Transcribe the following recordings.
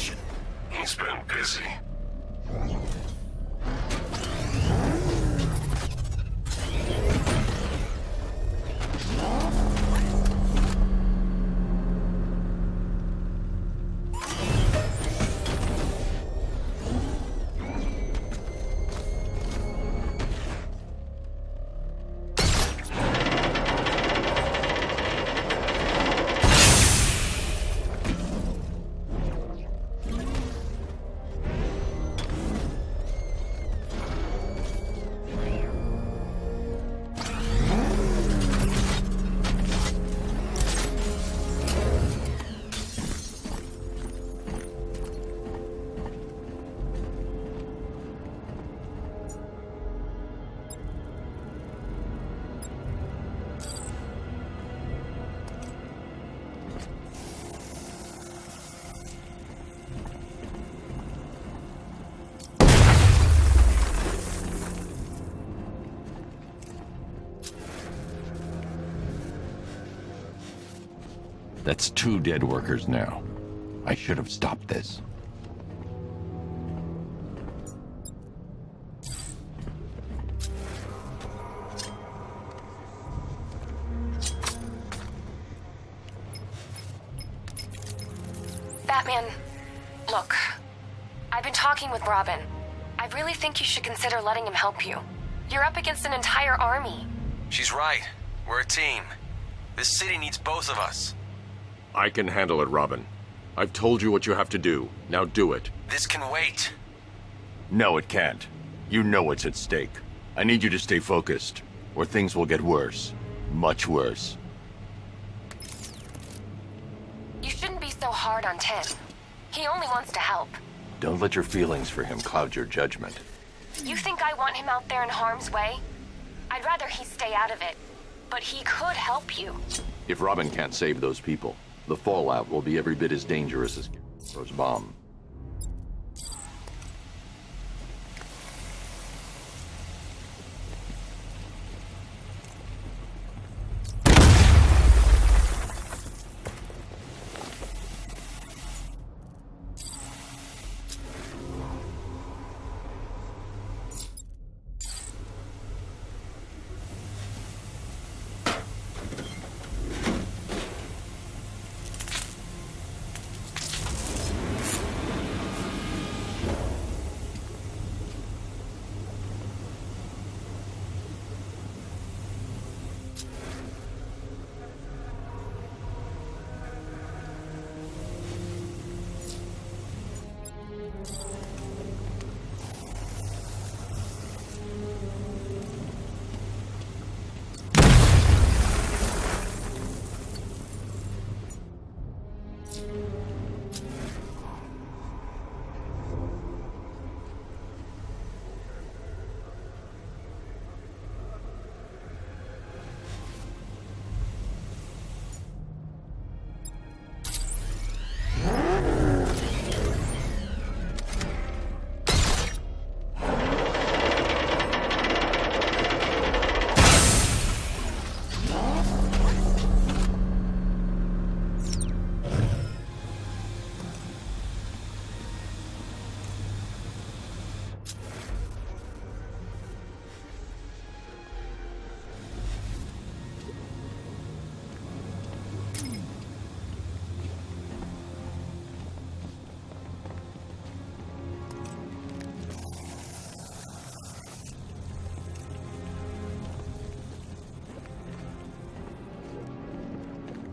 location? He's been busy. That's 2 dead workers now. I should have stopped this. Batman, look. I've been talking with Robin. I really think you should consider letting him help you. You're up against an entire army. She's right. We're a team. This city needs both of us. I can handle it, Robin. I've told you what you have to do. Now do it. This can wait. No, it can't. You know what's at stake. I need you to stay focused, or things will get worse. Much worse. You shouldn't be so hard on Tim. He only wants to help. Don't let your feelings for him cloud your judgment. You think I want him out there in harm's way? I'd rather he stay out of it. But he could help you. If Robin can't save those people, the fallout will be every bit as dangerous as Castro's bomb.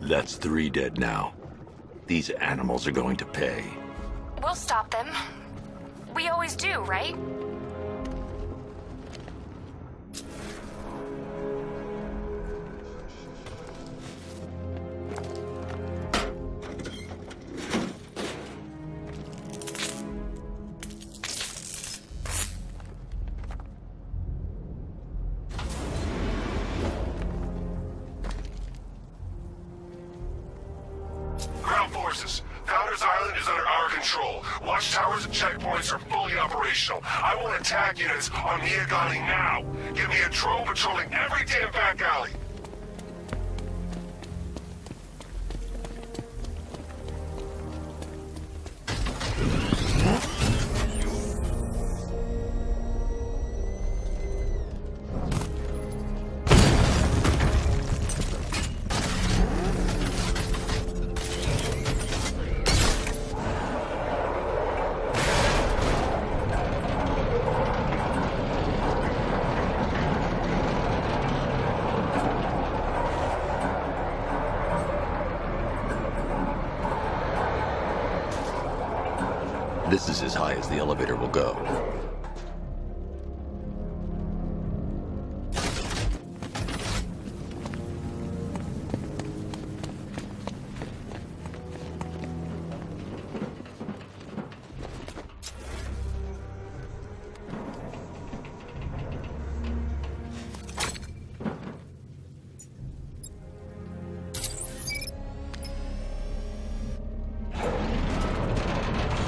That's 3 dead now. These animals are going to pay. We'll stop them. We always do, right? Founders Island is under our control. Watchtowers and checkpoints are fully operational. I want attack units on Miagani now. Give me a drone patrolling every damn back alley. This is as high as the elevator will go.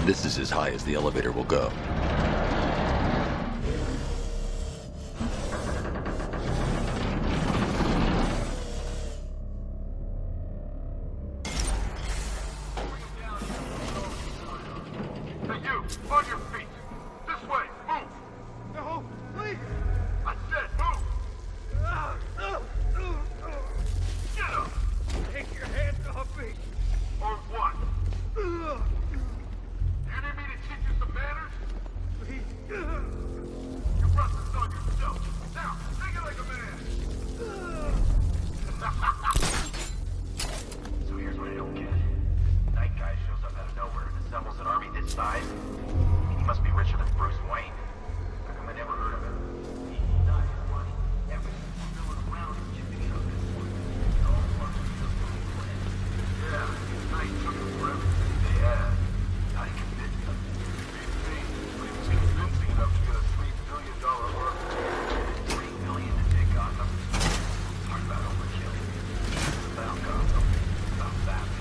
This is as high as the elevator will go. Hey, you! On your feet! This way! Move! No, please! I said move! Get up! Take your hands off me! Or what? You need me to teach you some manners? Please. You brought this on yourself. Now, take it like a man. So here's what I don't get. Night guy shows up out of nowhere and assembles an army this size. He must be richer than Bruce Wayne. How come I never heard of him? He's not his money. Everything's still around and chipping in on this one. It all part of the plan. Yeah, night took him for everything they had. How do you convince him? But he was convincing enough to get a $3 billion army. $3 billion to take Gotham? Talk about overkill. About Gotham. About Batman.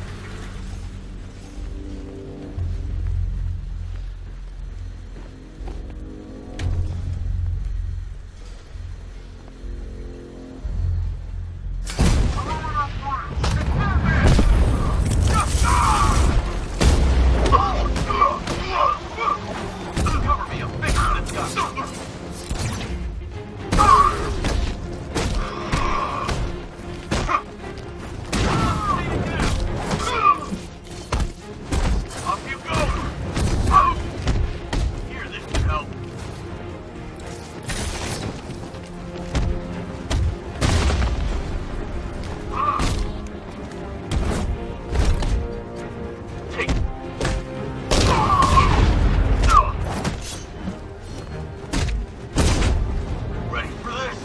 Cover me, I'm bigger than it's Gotham. Off you go! Here, this can help. Take. Ready for this?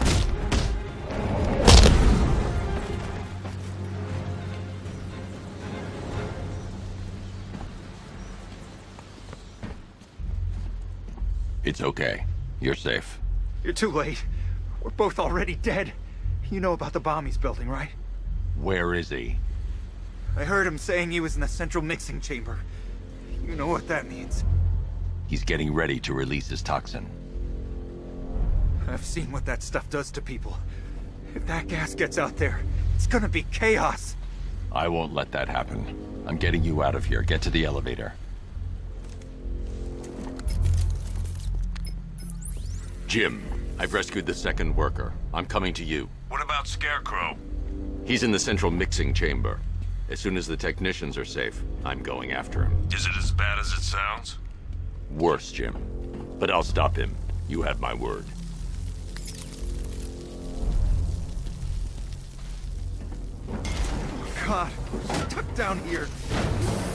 It's okay. You're safe. You're too late. We're both already dead. You know about the bomb he's building, right? Where is he? I heard him saying he was in the central mixing chamber. You know what that means. He's getting ready to release his toxin. I've seen what that stuff does to people. If that gas gets out there, it's gonna be chaos. I won't let that happen. I'm getting you out of here. Get to the elevator. Jim, I've rescued the second worker. I'm coming to you. What about Scarecrow? He's in the central mixing chamber. As soon as the technicians are safe, I'm going after him. Is it as bad as it sounds? Worse, Jim. But I'll stop him. You have my word. God, stuck down here.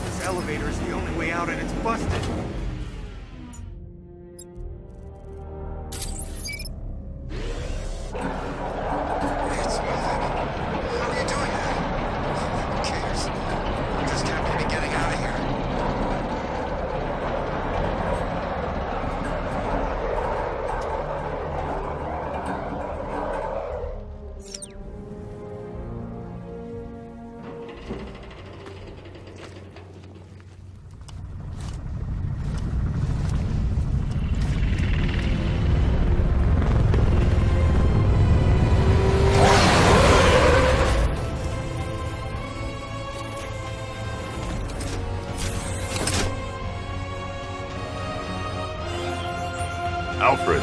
This elevator is the only way out and it's busted. It's moving. How are you doing that? Who cares? I'm just happy to be getting out of here. Alfred.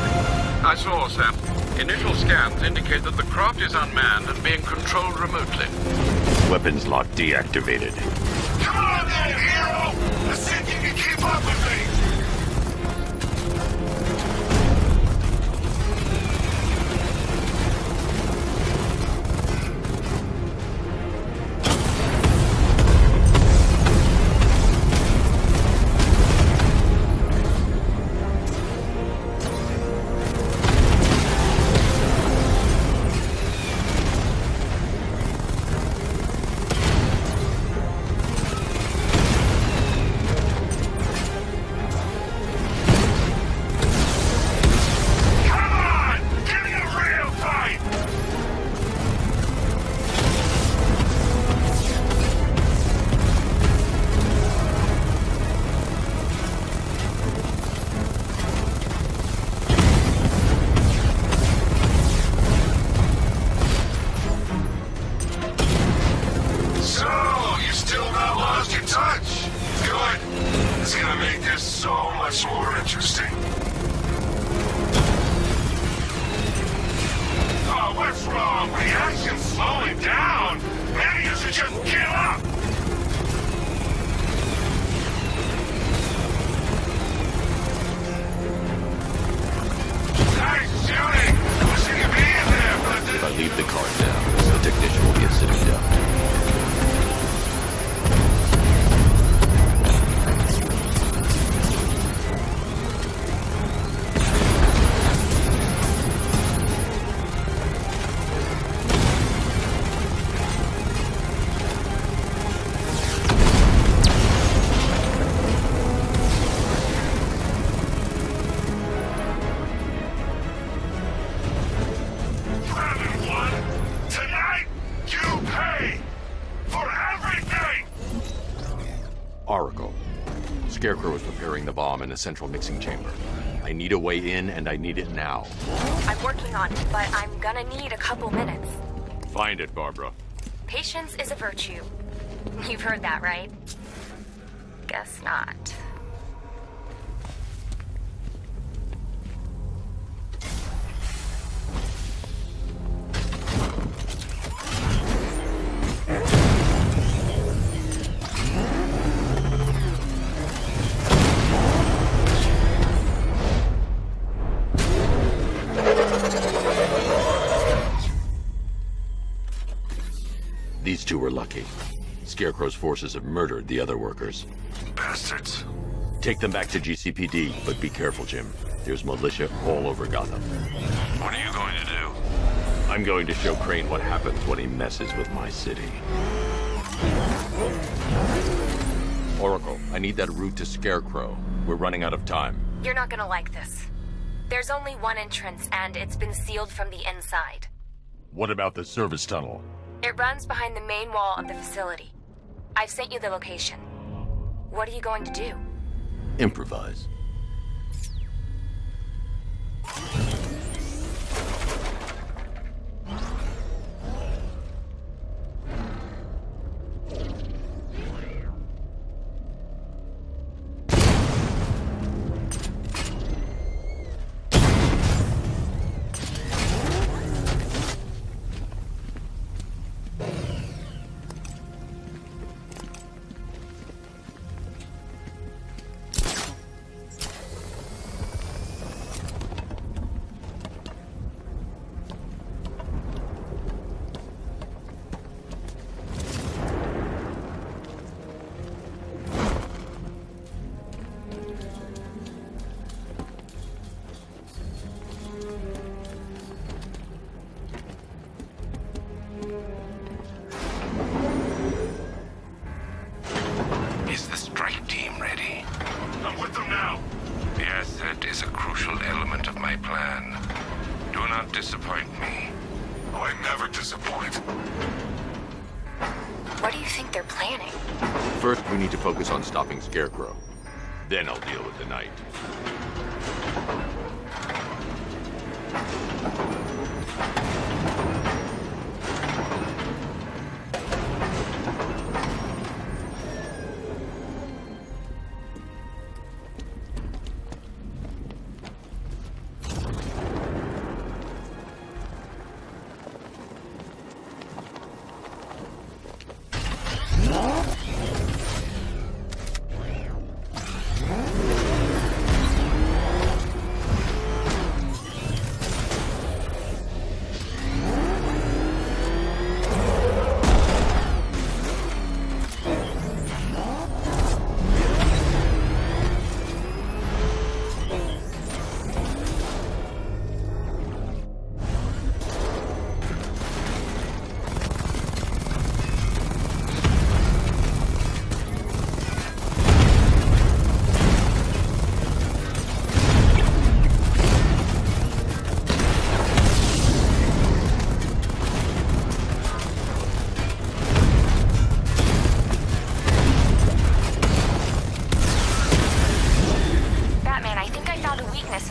I saw, Sam. Initial scans indicate that the craft is unmanned and being controlled remotely. Weapons lock deactivated. Come on then, hero! Let's see if you can keep up with me! much more interesting. Oh, what's wrong? Reaction's slowing down. Maybe you should just give up. Nice shooting. Wishing you be in there, but If I leave the car now, the technician will be a sitting duck. Oracle. Scarecrow is preparing the bomb in the central mixing chamber. I need a way in, and I need it now. I'm working on it, but I'm gonna need a couple minutes. Find it, Barbara. Patience is a virtue. You've heard that, right? Guess not. These two were lucky. Scarecrow's forces have murdered the other workers. bastards. Take them back to GCPD, but be careful, Jim. There's militia all over Gotham. What are you going to do? I'm going to show Crane what happens when he messes with my city. Oracle, I need that route to Scarecrow. We're running out of time. You're not gonna like this. There's only one entrance, and it's been sealed from the inside. What about the service tunnel? It runs behind the main wall of the facility. I've sent you the location. What are you going to do? Improvise. Is the strike team ready? I'm with them now. The asset is a crucial element of my plan. Do not disappoint me. Oh, I never disappoint. What do you think they're planning? First, we need to focus on stopping Scarecrow. Then I'll deal with the Knight.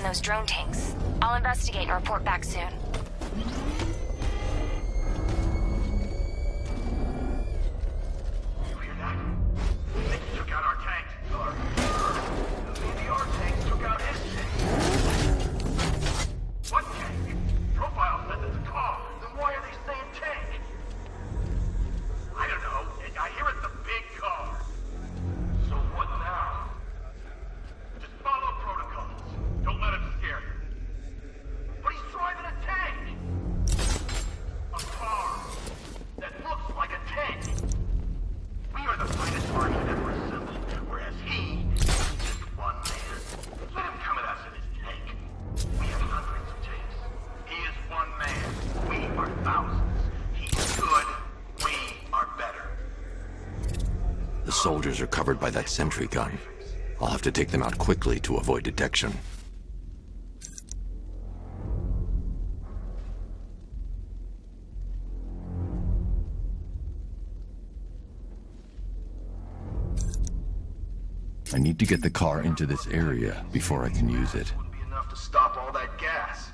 Those drone tanks. I'll investigate and report back soon. You hear that? They took out our tanks. Or maybe our tanks soldiers are covered by that sentry gun. I'll have to take them out quickly to avoid detection. I need to get the car into this area before I can use it. Wouldn't be enough to stop all that gas.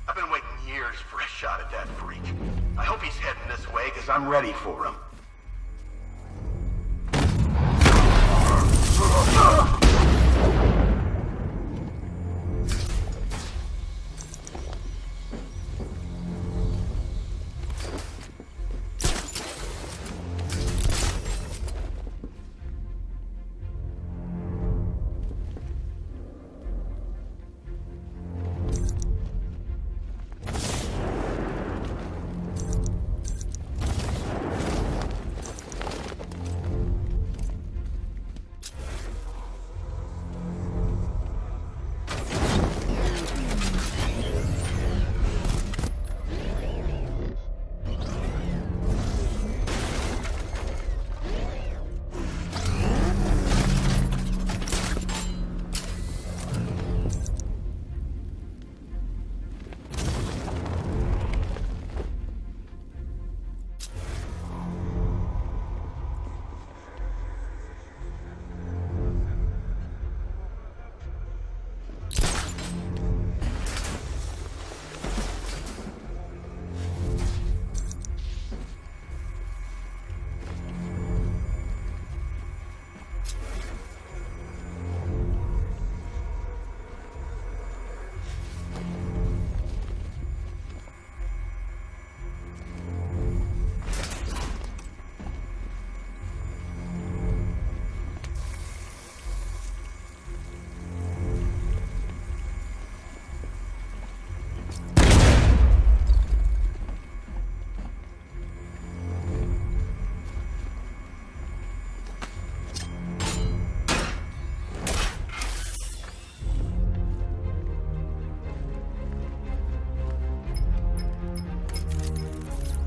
I've been waiting years for a shot at that freak. I hope he's heading this way, because I'm ready for him.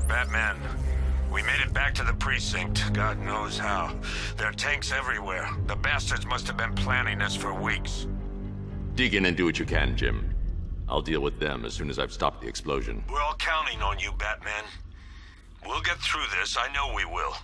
Batman, we made it back to the precinct, God knows how. There are tanks everywhere. The bastards must have been planning this for weeks. Dig in and do what you can, Jim. I'll deal with them as soon as I've stopped the explosion. We're all counting on you, Batman. We'll get through this, I know we will.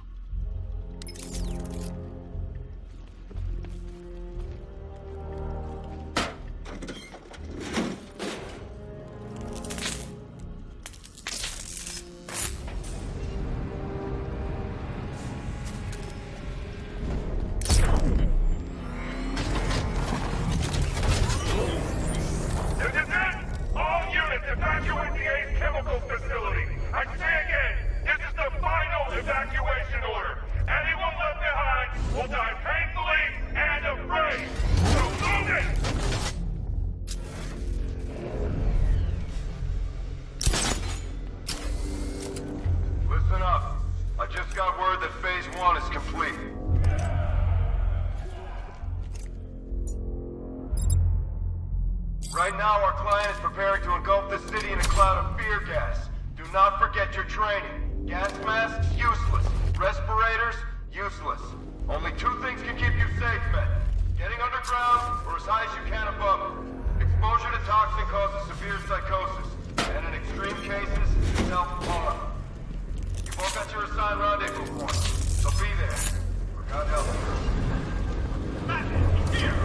Right now, our client is preparing to engulf the city in a cloud of fear gas. Do not forget your training. Gas masks, useless. Respirators, useless. Only two things can keep you safe, men. Getting underground, or as high as you can above it. Exposure to toxin causes severe psychosis, and in extreme cases, self-harm. You've all got your assigned rendezvous point, so be there. For God help you. Batman, here!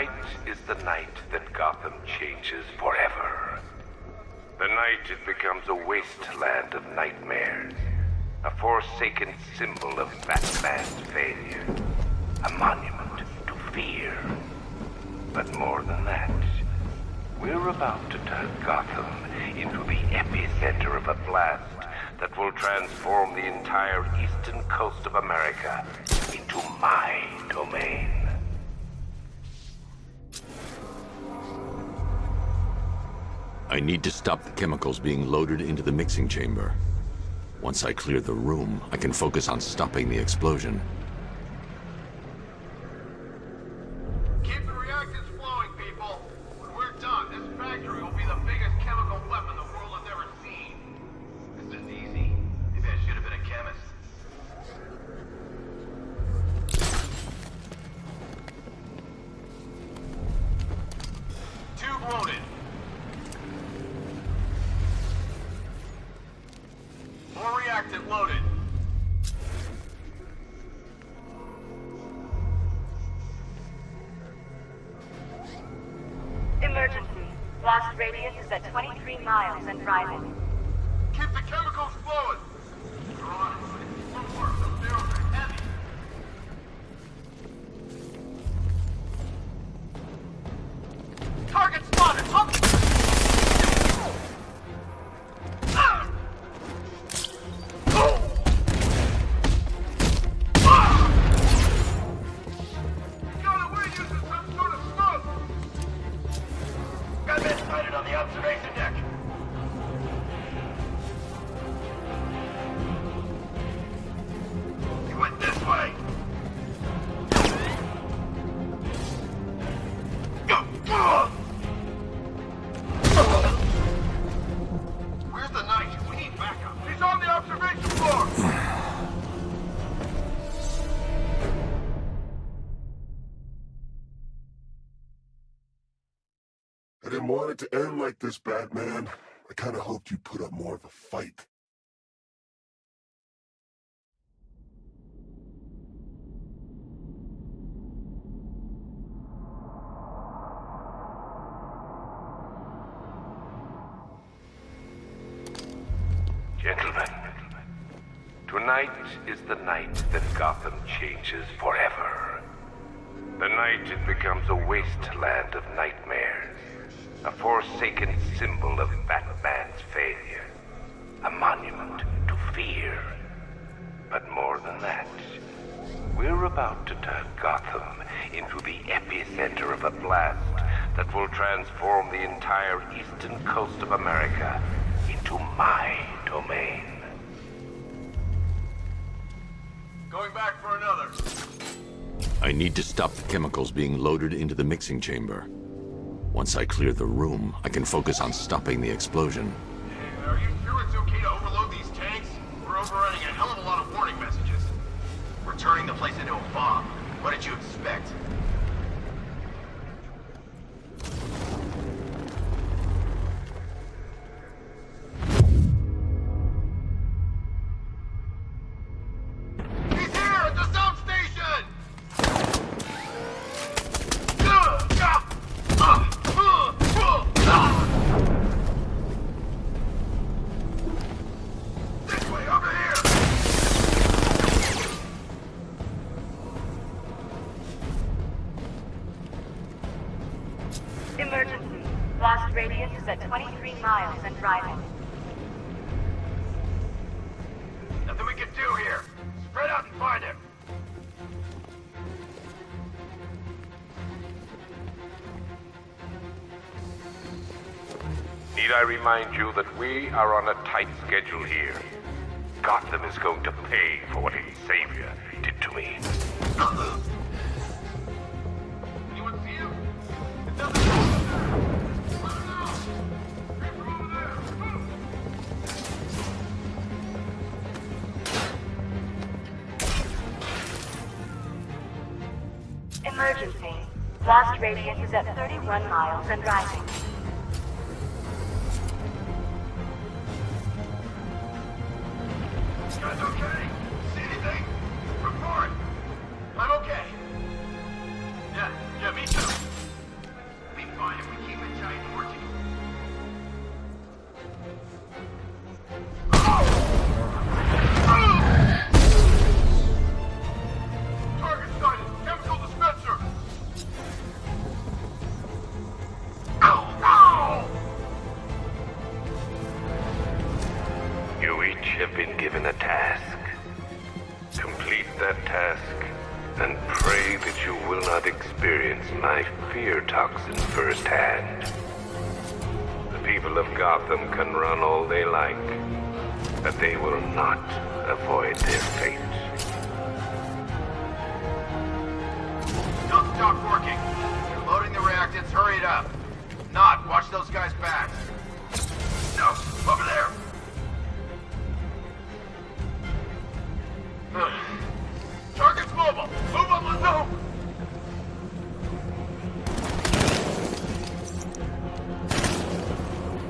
Tonight is the night that Gotham changes forever. The night it becomes a wasteland of nightmares. A forsaken symbol of Batman's failure. A monument to fear. But more than that, we're about to turn Gotham into the epicenter of a blast that will transform the entire eastern coast of America into my domain. I need to stop the chemicals being loaded into the mixing chamber. Once I clear the room, I can focus on stopping the explosion. Keep the reactants flowing, people. When we're done, this factory will be the biggest chemical weapon the world has ever seen. This isn't easy. Maybe I should have been a chemist. Tube loaded. More reactant loaded. Emergency. Blast radius is at 23 miles and rising. Keep the chemicals flowing. They're on it. One more. Those barrels are heavy. Target spotted. Up. On the observation deck. He went this way. Where's the knight? We need backup. He's on the observation floor. I didn't want it to end like this, Batman. I kind of hoped you'd put up more of a fight. Gentlemen, tonight is the night that Gotham changes forever. The night it becomes a wasteland of nightmares. A forsaken symbol of Batman's failure. A monument to fear. But more than that, we're about to turn Gotham into the epicenter of a blast that will transform the entire eastern coast of America into my domain. Going back for another. I need to stop the chemicals being loaded into the mixing chamber. Once I clear the room, I can focus on stopping the explosion. Are you sure it's okay to overload these tanks? We're overrunning a hell of a lot of warning messages. We're turning the place into a bomb. What did you expect? He's here at the sound station! This way, over here! Emergency. Blast radius is at 23 miles and rising. Nothing we can do here. Spread out and find him. Need I remind you that we are on a tight schedule here? Gotham is going to pay for what its savior did to me. Anyone see him? It doesn't. Emergency. Blast radius is at 31 miles and rising. You guys okay? See anything? Report. I'm okay. Yeah, me too. a task. Complete that task, and pray that you will not experience my fear toxin firsthand. The people of Gotham can run all they like, but they will not avoid their fate. Don't stop working. You're loading the reactants. Hurry it up. Not, watch those guys' backs. No, over there. Target's mobile. Move up, let's go.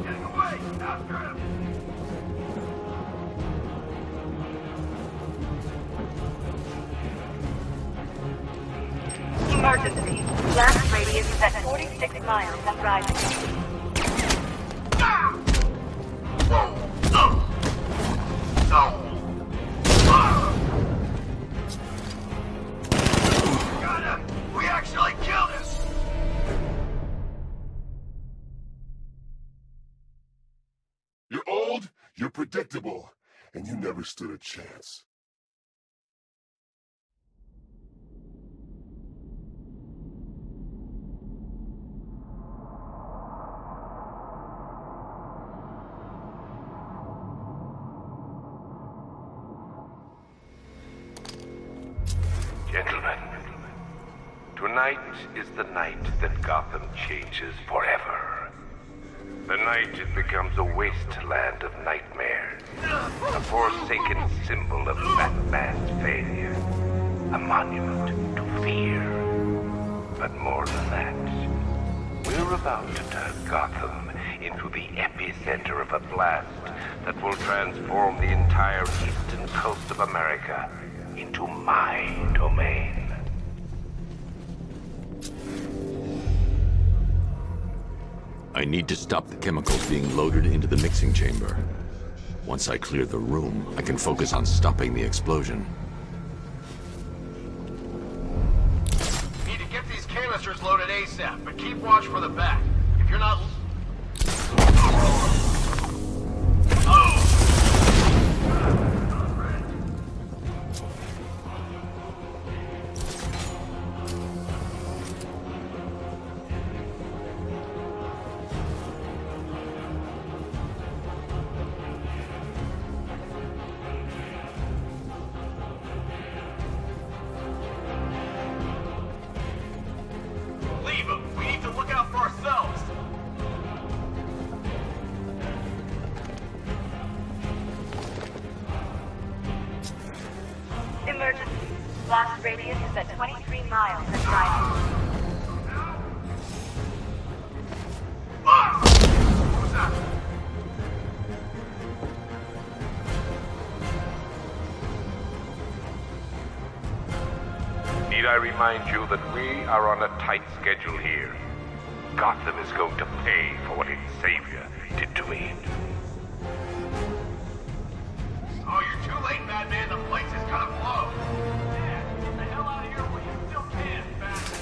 Getting away. After him. Emergency. Blast radius is at 46 miles and rising. Got him! We actually killed him! You're old, you're predictable, and you never stood a chance. Gentlemen, tonight is the night that Gotham changes forever. The night it becomes a wasteland of nightmares, a forsaken symbol of Batman's failure, a monument to fear. But more than that, we're about to turn Gotham into the epicenter of a blast that will transform the entire eastern coast of America into my domain. I need to stop the chemicals being loaded into the mixing chamber. Once I clear the room, I can focus on stopping the explosion. Need to get these canisters loaded ASAP, but keep watch for the back. If you're not... Emergency. Blast radius is at 23 miles and rising. Need I remind you that we are on a tight schedule here? Gotham is going to pay for what its savior did to me. Oh, you're too late, Batman. The place is gonna blow. Yeah, get the hell out of here while you still can, Batman.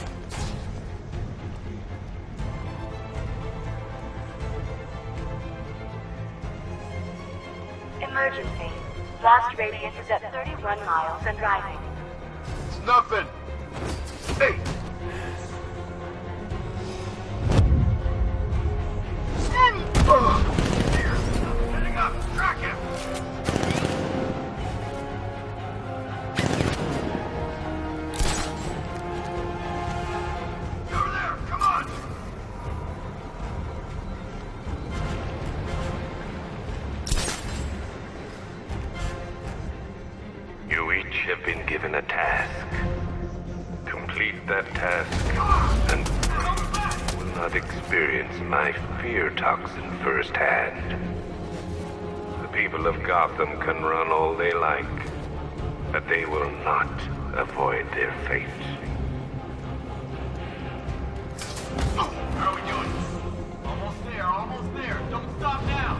Emergency. Blast radius is at 31 miles and rising. It's nothing. Hey! Heading up! Track him! Over there! Come on! You each have been given a task. Complete that task, and you will not experience my fear toxin firsthand. The people of Gotham can run all they like, but they will not avoid their fate. How are we doing? Almost there, almost there. Don't stop now.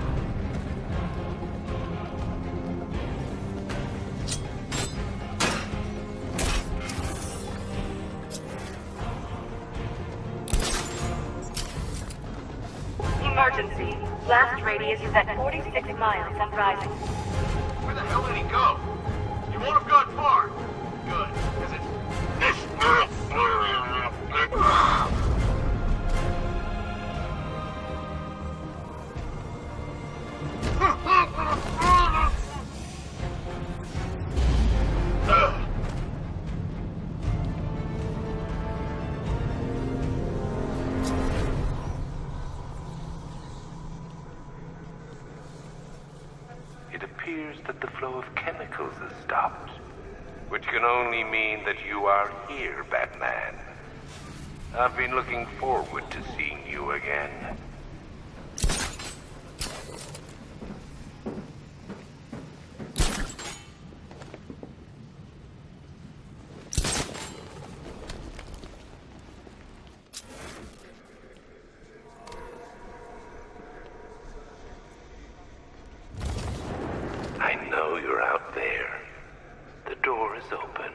Emergency. Blast radius is at 46 miles and rising. Where the hell did he go? You won't have gone far. Good, because it's... It appears that the flow of chemicals has stopped, which can only mean that you are here, Batman. I've been looking forward to seeing you again. I know you're out there. The door is open.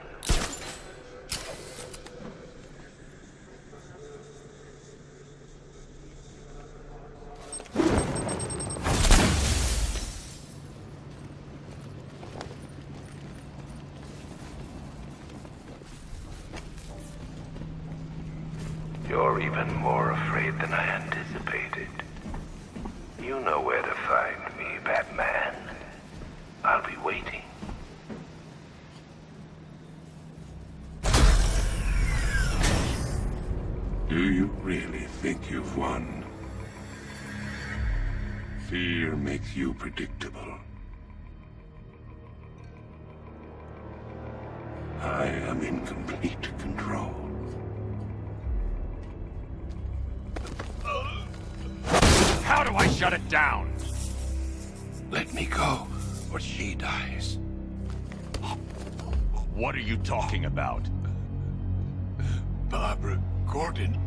You're even more afraid than I anticipated. You know where to find me, Batman. I'll be waiting. Do you really think you've won? Fear makes you predictable. I am in complete control. How do I shut it down? Let me go, or she dies. What are you talking about? Barbara Gordon.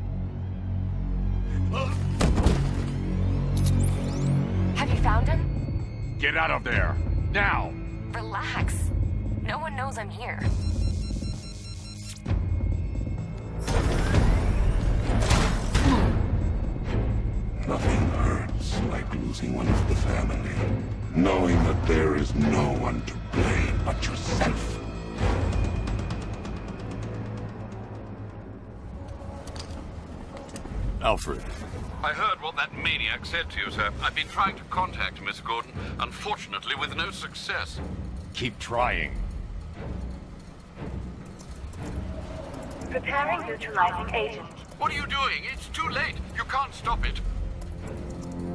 Have you found him? Get out of there! Now! Relax. No one knows I'm here. Nothing hurts like losing one of the family. Knowing that there is no one to blame but yourself. Alfred. I heard what that maniac said to you, sir. I've been trying to contact Miss Gordon, unfortunately with no success. Keep trying. Preparing neutralizing agent. What are you doing? It's too late. You can't stop it.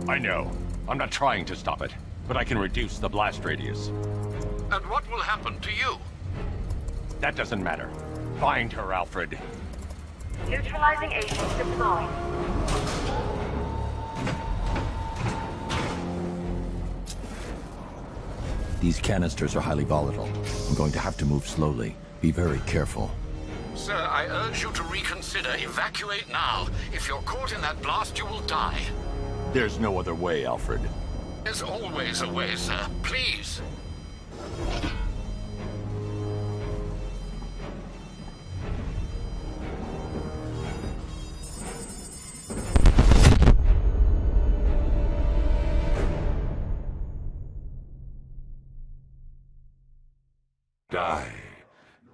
I know. I'm not trying to stop it, but I can reduce the blast radius. And what will happen to you? That doesn't matter. Find her, Alfred. Neutralizing agent deployed. These canisters are highly volatile. I'm going to have to move slowly. Be very careful. Sir, I urge you to reconsider. Evacuate now. If you're caught in that blast, you will die. There's no other way, Alfred. There's always a way, sir. Please. Die,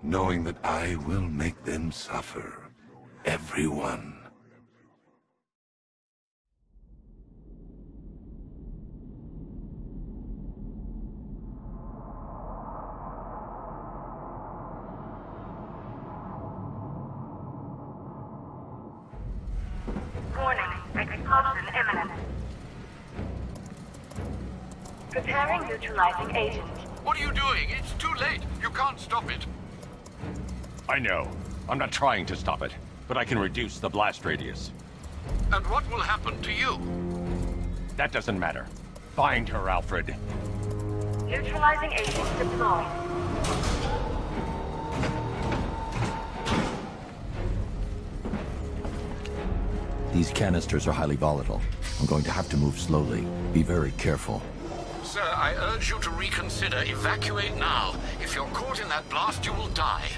knowing that I will make them suffer. Everyone. Warning, explosion imminent. Preparing neutralizing agent. What are you doing? It's too late. You can't stop it. I know. I'm not trying to stop it, but I can reduce the blast radius. And what will happen to you? That doesn't matter. Find her, Alfred. Neutralizing agent deployed. These canisters are highly volatile. I'm going to have to move slowly. Be very careful. Sir, I urge you to reconsider. Evacuate now. If you're caught in that blast, you will die.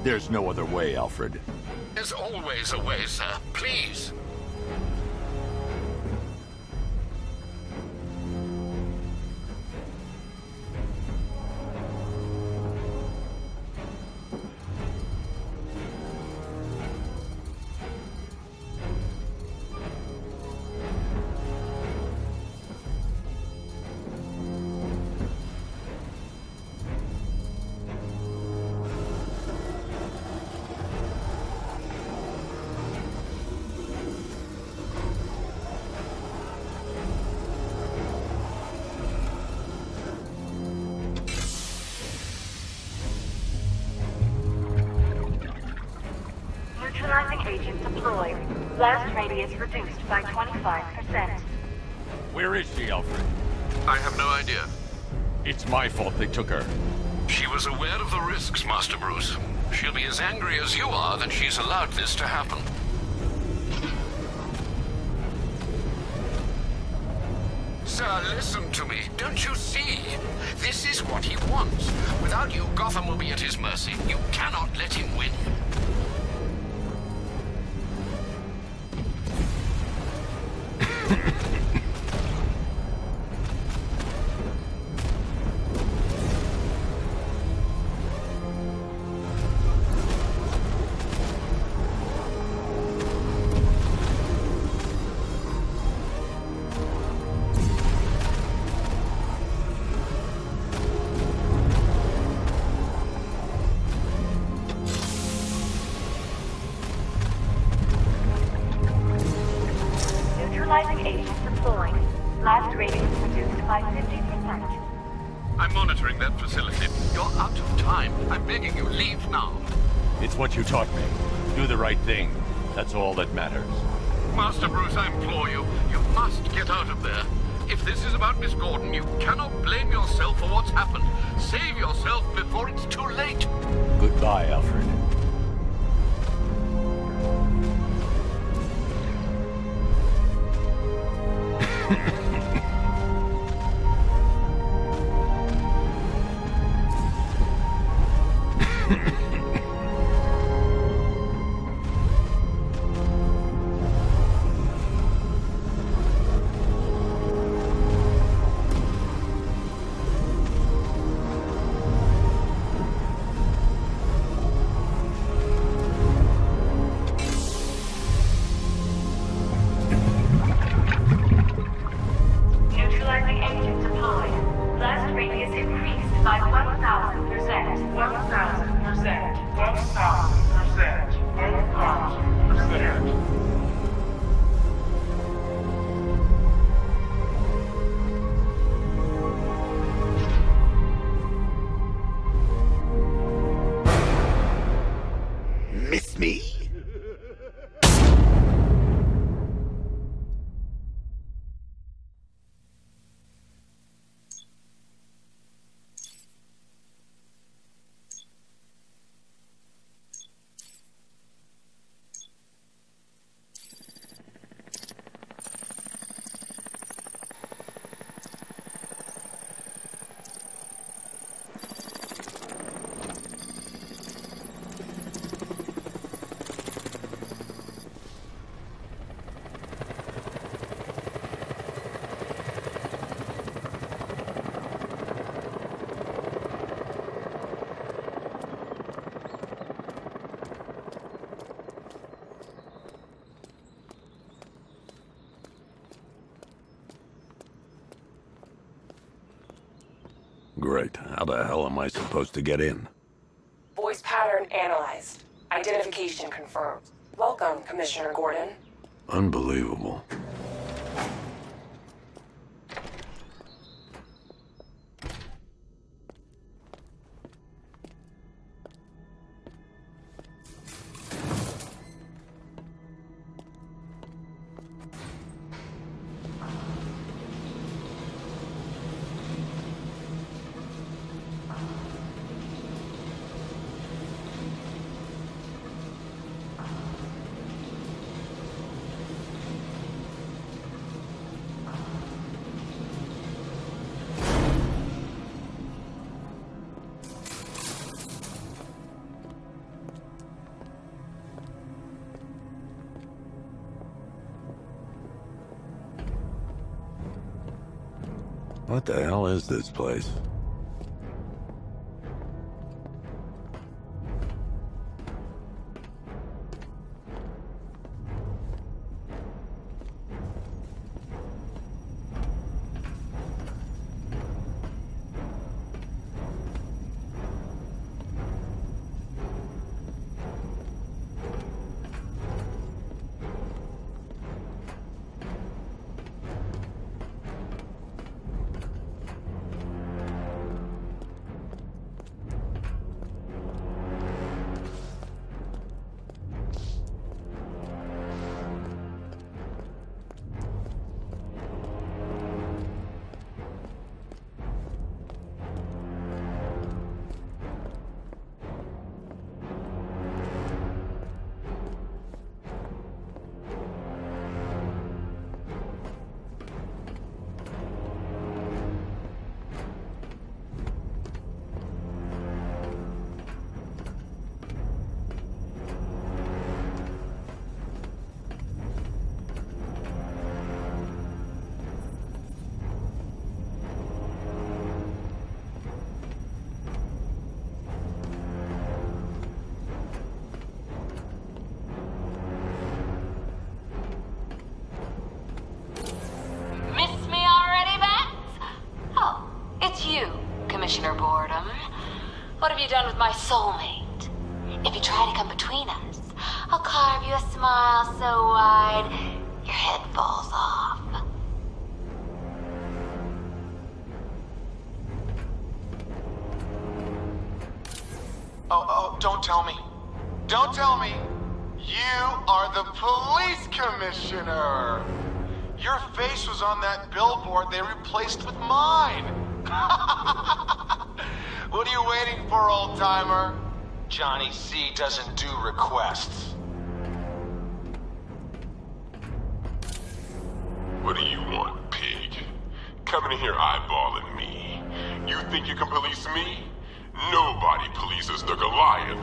There's no other way, Alfred. There's always a way, sir. Please. agent deployed. Blast radius reduced by 25%. Where is she, Alfred? I have no idea. It's my fault they took her. She was aware of the risks, Master Bruce. She'll be as angry as you are that she's allowed this to happen. Sir, listen to me. Don't you see? This is what he wants. Without you, Gotham will be at his mercy. You cannot let him win. Neutralizing agent deployed. Blast radius reduced by 50%. I'm monitoring that facility. You're out of time. I'm begging you, leave now. It's what you taught me. Do the right thing. That's all that matters. Master Bruce, I implore you, you must get out of there. If this is about Miss Gordon, you cannot blame yourself for what's happened. Save yourself before it's too late. Goodbye, Alfred. Neutralizing agent deployed. Blast radius increased by 1,000%. 1,000%. 1,000%. 1,000%. Miss me? Great. How the hell am I supposed to get in? Voice pattern analyzed. Identification confirmed. Welcome, Commissioner Gordon. Unbelievable. What the hell is this place? What have you done with my soulmate? If you try to come between us, I'll carve you a smile so wide, your head falls off. Oh, don't tell me. Don't tell me. You are the police commissioner. Your face was on that billboard they replaced with mine. What are you waiting for, old-timer? Johnny C doesn't do requests. What do you want, pig? Coming in here eyeballing me. You think you can police me? Nobody polices the Goliath.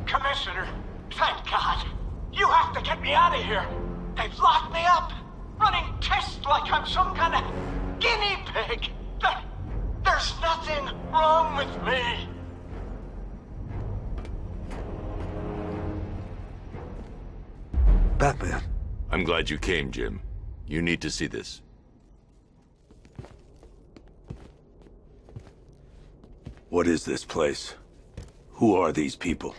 Commissioner, thank God. You have to get me out of here. They've locked me up, running tests like I'm some kind of guinea pig. There's nothing wrong with me. Batman. I'm glad you came, Jim. You need to see this. What is this place? Who are these people?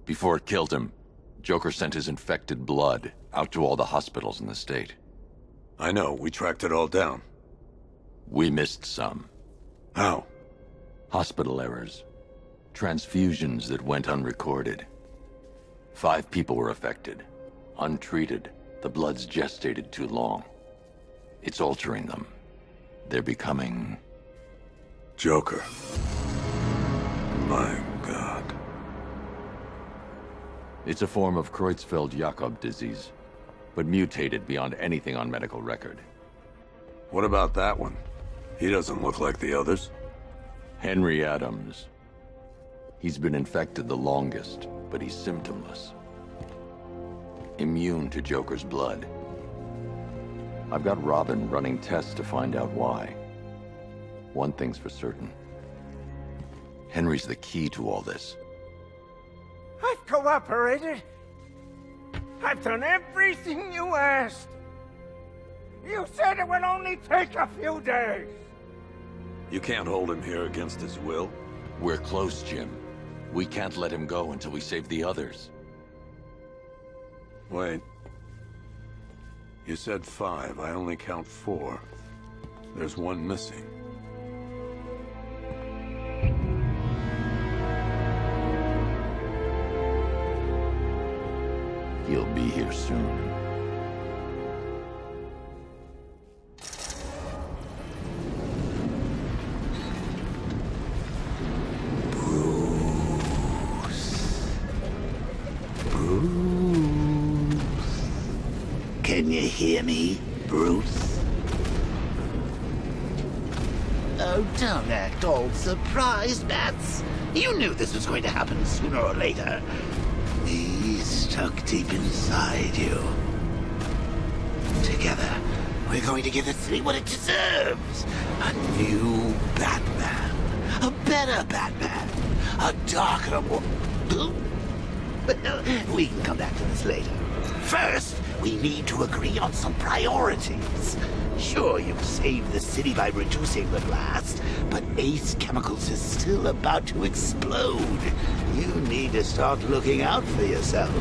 Before it killed him, Joker sent his infected blood out to all the hospitals in the state. I know, we tracked it all down. We missed some. How? Hospital errors. Transfusions that went unrecorded. 5 people were affected. Untreated, the blood's gestated too long. It's altering them. They're becoming... Joker. My God. It's a form of Creutzfeldt-Jakob disease, but mutated beyond anything on medical record. What about that one? He doesn't look like the others. Henry Adams. He's been infected the longest, but he's symptomless. Immune to Joker's blood. I've got Robin running tests to find out why. One thing's for certain. Henry's the key to all this. I've cooperated. I've done everything you asked. You said it would only take a few days. You can't hold him here against his will? We're close, Jim. We can't let him go until we save the others. Wait. You said 5. I only count 4. There's one missing. He'll be here soon. Can you hear me, Bruce? Oh, don't act all surprised, Bats. You knew this was going to happen sooner or later. He's stuck deep inside you. Together, we're going to give the city what it deserves. A new Batman. A better Batman. A darker one. We can come back to this later. First, we need to agree on some priorities. Sure, you've saved the city by reducing the blast, but Ace Chemicals is still about to explode. You need to start looking out for yourself.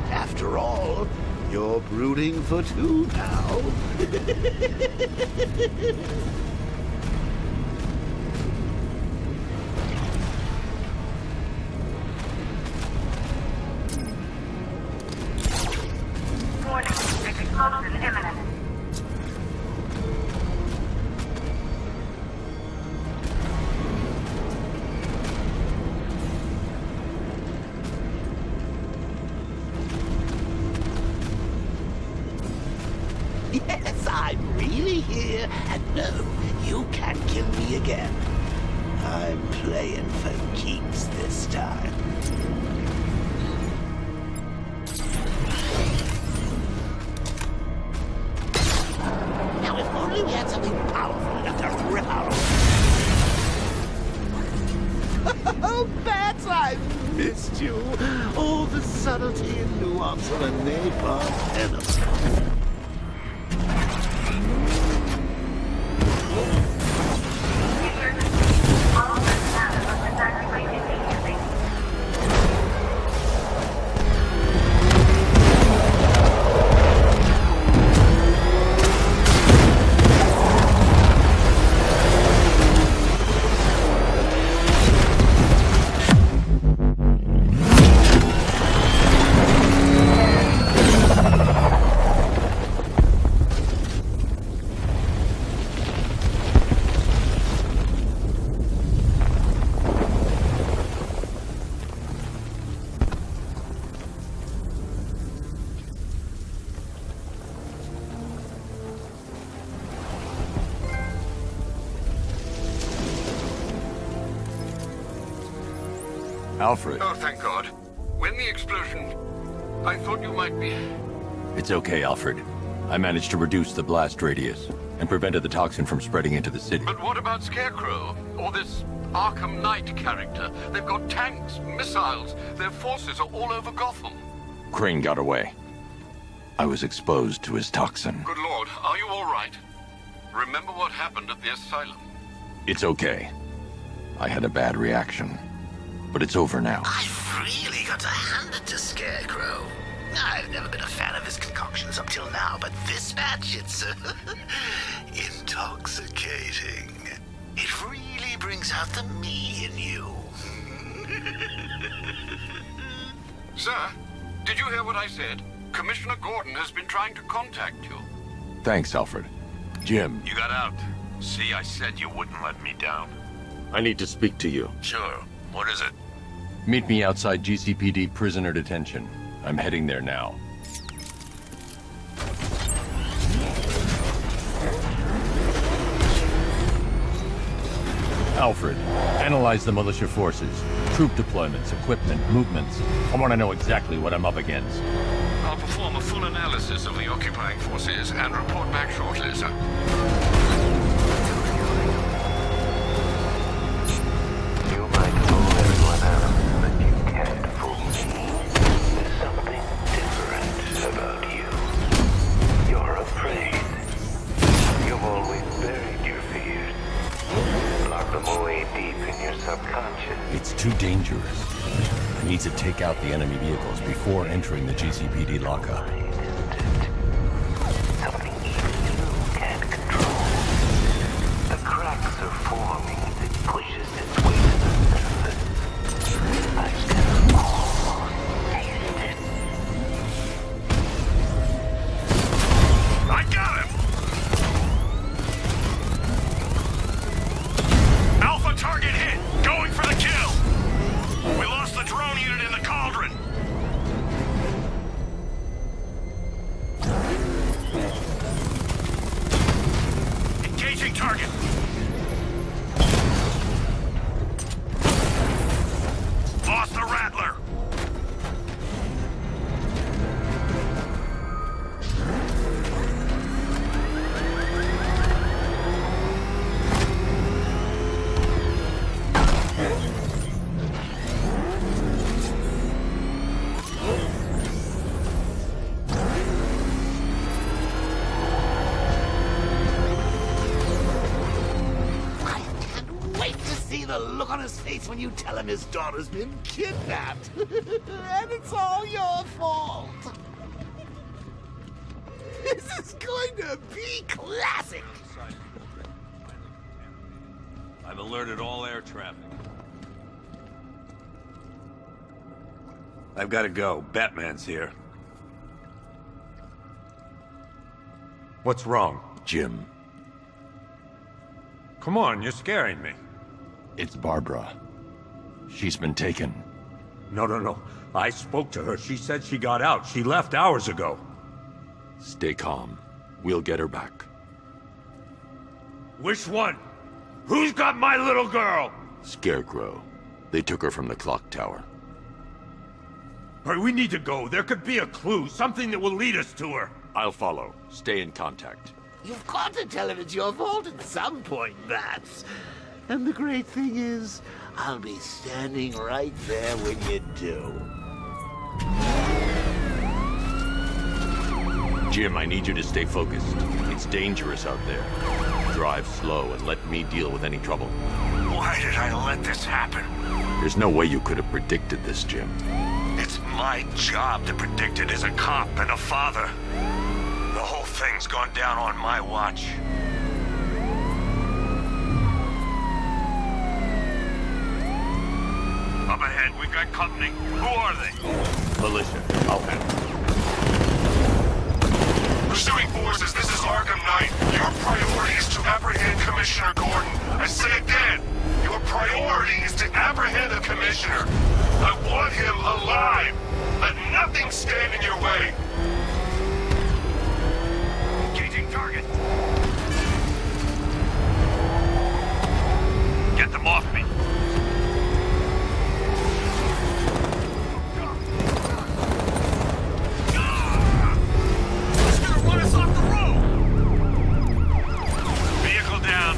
After all, you're brooding for 2 now. Warning, explosion imminent. Yes, I'm really here, and no, you can't kill me again. I'm playing for keeps this time. Now, if only we had something powerful enough to rip out. arms of a napalm enemy. Alfred. Oh, thank God. When the explosion... I thought you might be... It's okay, Alfred. I managed to reduce the blast radius and prevented the toxin from spreading into the city. But what about Scarecrow? Or this Arkham Knight character? They've got tanks, missiles. Their forces are all over Gotham. Crane got away. I was exposed to his toxin. Good Lord, are you all right? Remember what happened at the asylum? It's okay. I had a bad reaction. But it's over now. I've really got to hand it to Scarecrow. I've never been a fan of his concoctions up till now, but this match, it's intoxicating. It really brings out the me in you. Sir, did you hear what I said? Commissioner Gordon has been trying to contact you. Thanks, Alfred. Jim. You got out. See, I said you wouldn't let me down. I need to speak to you. Sure. What is it? Meet me outside GCPD prisoner detention. I'm heading there now. Alfred, analyze the militia forces, troop deployments, equipment, movements. I want to know exactly what I'm up against. I'll perform a full analysis of the occupying forces and report back shortly, sir. You might fool everyone else, but you can't fool me. There's something different about you. You're afraid. You've always buried your fears. Lock them away deep in your subconscious. It's too dangerous. I need to take out the enemy vehicles before entering the GCPD lockup. Something even you can't control. The cracks are forming as it pushes its way to the surface. I can almost taste it. I got him! Alpha target hit! Going for the kill! We lost the drone unit in the cauldron! Engaging target! Lost the Rattler! Wait to see the look on his face when you tell him his daughter's been kidnapped. And it's all your fault. This is going to be classic. I've alerted all air traffic. I've got to go. Batman's here. What's wrong? Jim. Come on, you're scaring me. It's Barbara. She's been taken. No. I spoke to her. She said she got out. She left hours ago. Stay calm. We'll get her back. Which one? Who's got my little girl? Scarecrow. They took her from the clock tower. All right, we need to go. There could be a clue, something that will lead us to her. I'll follow. Stay in contact. You've got to tell him it's your fault at some point, Bats. And the great thing is, I'll be standing right there when you do. Jim, I need you to stay focused. It's dangerous out there. Drive slow and let me deal with any trouble. Why did I let this happen? There's no way you could have predicted this, Jim. It's my job to predict it as a cop and a father. The whole thing's gone down on my watch. Up ahead, we've got company. Who are they? Militia. I'll handle it. Pursuing forces, this is Arkham Knight. Your priority is to apprehend Commissioner Gordon. I say again, your priority is to apprehend the Commissioner. I want him alive. Let nothing stand in your way. Engaging target. Get them off me.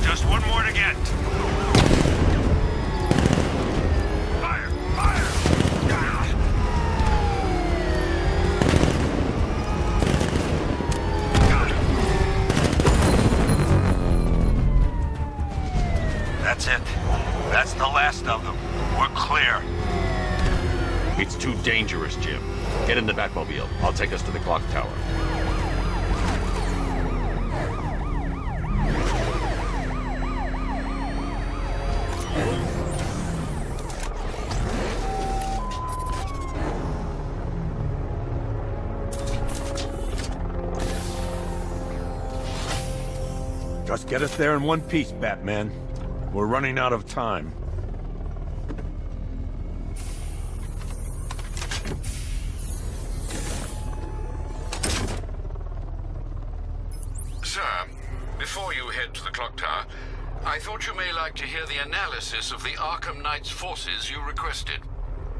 Just one more to get. Fire! Fire! That's it. That's the last of them. We're clear. It's too dangerous, Jim. Get in the Batmobile. I'll take us to the clock tower. Just get us there in one piece, Batman. We're running out of time. Sir, before you head to the clock tower, I thought you may like to hear the analysis of the Arkham Knight's forces you requested.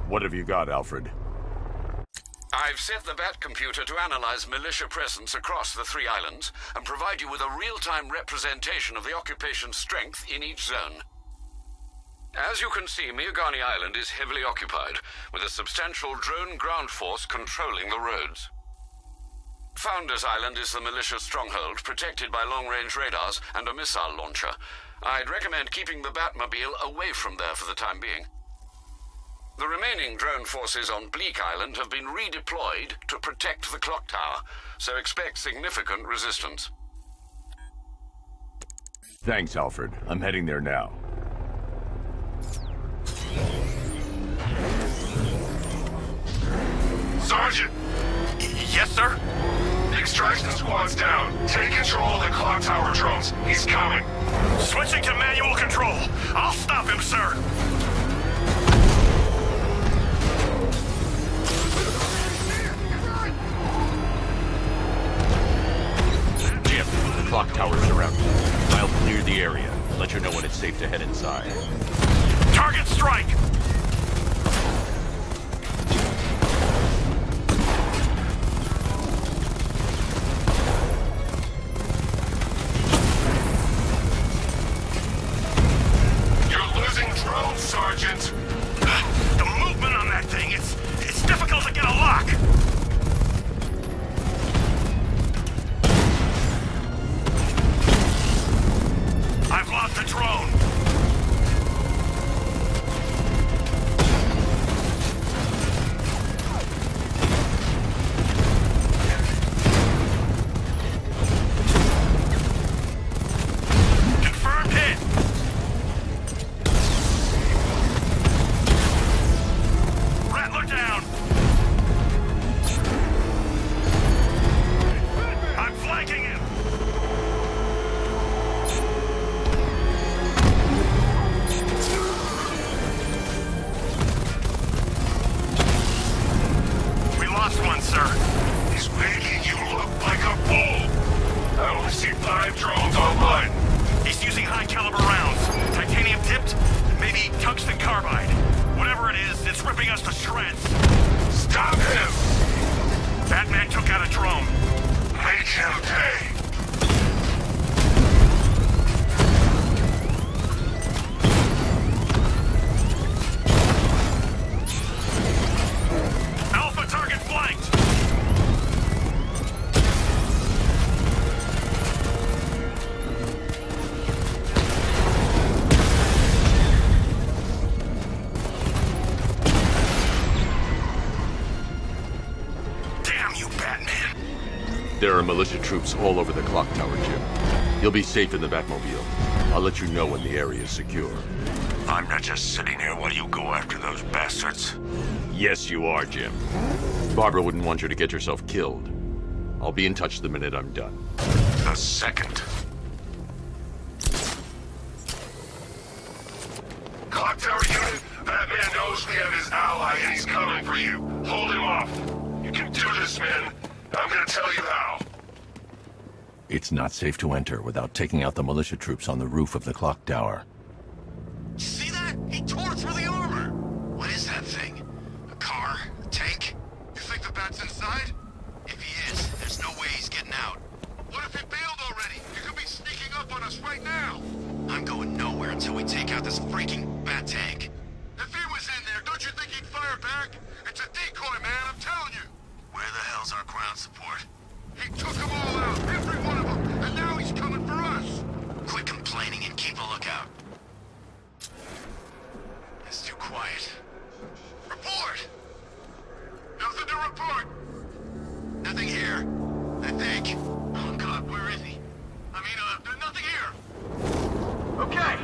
What have you got, Alfred? I've set the Bat computer to analyze militia presence across the 3 islands and provide you with a real-time representation of the occupation's strength in each zone. As you can see, Miagani Island is heavily occupied, with a substantial drone ground force controlling the roads. Founders Island is the militia stronghold, protected by long-range radars and a missile launcher. I'd recommend keeping the Batmobile away from there for the time being. The remaining drone forces on Bleak Island have been redeployed to protect the clock tower, so expect significant resistance. Thanks, Alfred. I'm heading there now. Sergeant! Yes, sir? The extraction squad's down. Take control of the clock tower drones. He's coming. Switching to manual control. I'll stop him, sir. Jim, the clock tower's around me. I'll clear the area. Let you know when it's safe to head inside. Target strike! You're losing drones, Sergeant. The movement on that thing, it's difficult to get a lock. I've lost the drone. Confirmed hit. Rattler down. I'm flanking him. We lost one, sir. He's making you look like a fool. I only see 5 drones online. He's using high-caliber rounds. Titanium tipped, maybe tungsten carbide. Whatever it is, it's ripping us to shreds. Stop him! Batman took out a drone. Make him pay. Alpha target flanked. There are militia troops all over the clock tower, Jim. You'll be safe in the Batmobile. I'll let you know when the area is secure. I'm not just sitting here while you go after those bastards. Yes, you are, Jim. Barbara wouldn't want you to get yourself killed. I'll be in touch the minute I'm done. The second. Clock tower unit, Batman knows we have his ally and he's coming for you. Hold him off. You can do this, man. I'm gonna tell you how. It's not safe to enter without taking out the militia troops on the roof of the clock tower. See that? He tore through the armor. What is that thing? A car? A tank? You think the Bat's inside? If he is, there's no way he's getting out. What if he bailed already? He could be sneaking up on us right now. I'm going nowhere until we take out this freaking Bat tank. If he was in there, don't you think he'd fire back? It's a decoy, man, I'm telling you. Where the hell's our ground support? He took them all out, every one of them, and now he's coming for us. Quit complaining and keep a lookout. It's too quiet. Report! Nothing to report. Nothing here, I think. Oh God, where is he? I mean, there's nothing here. Okay.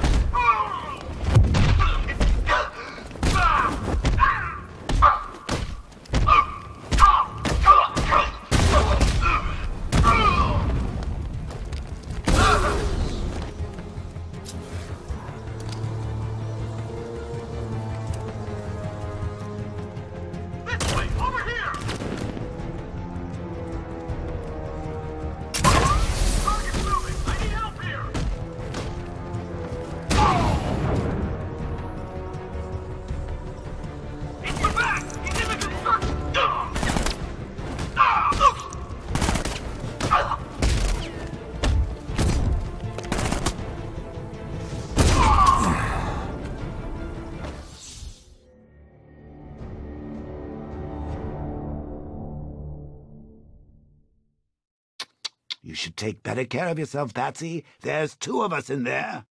You should take better care of yourself, Patsy. There's 2 of us in there.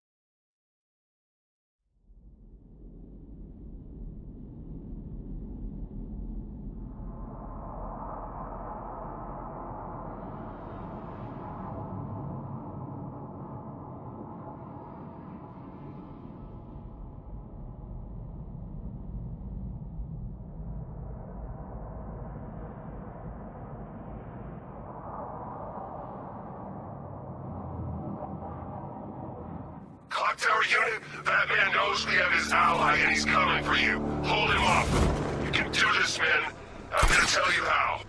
Clock tower unit, Batman knows we have his ally and he's coming for you. Hold him off. You can do this, man. I'm gonna tell you how.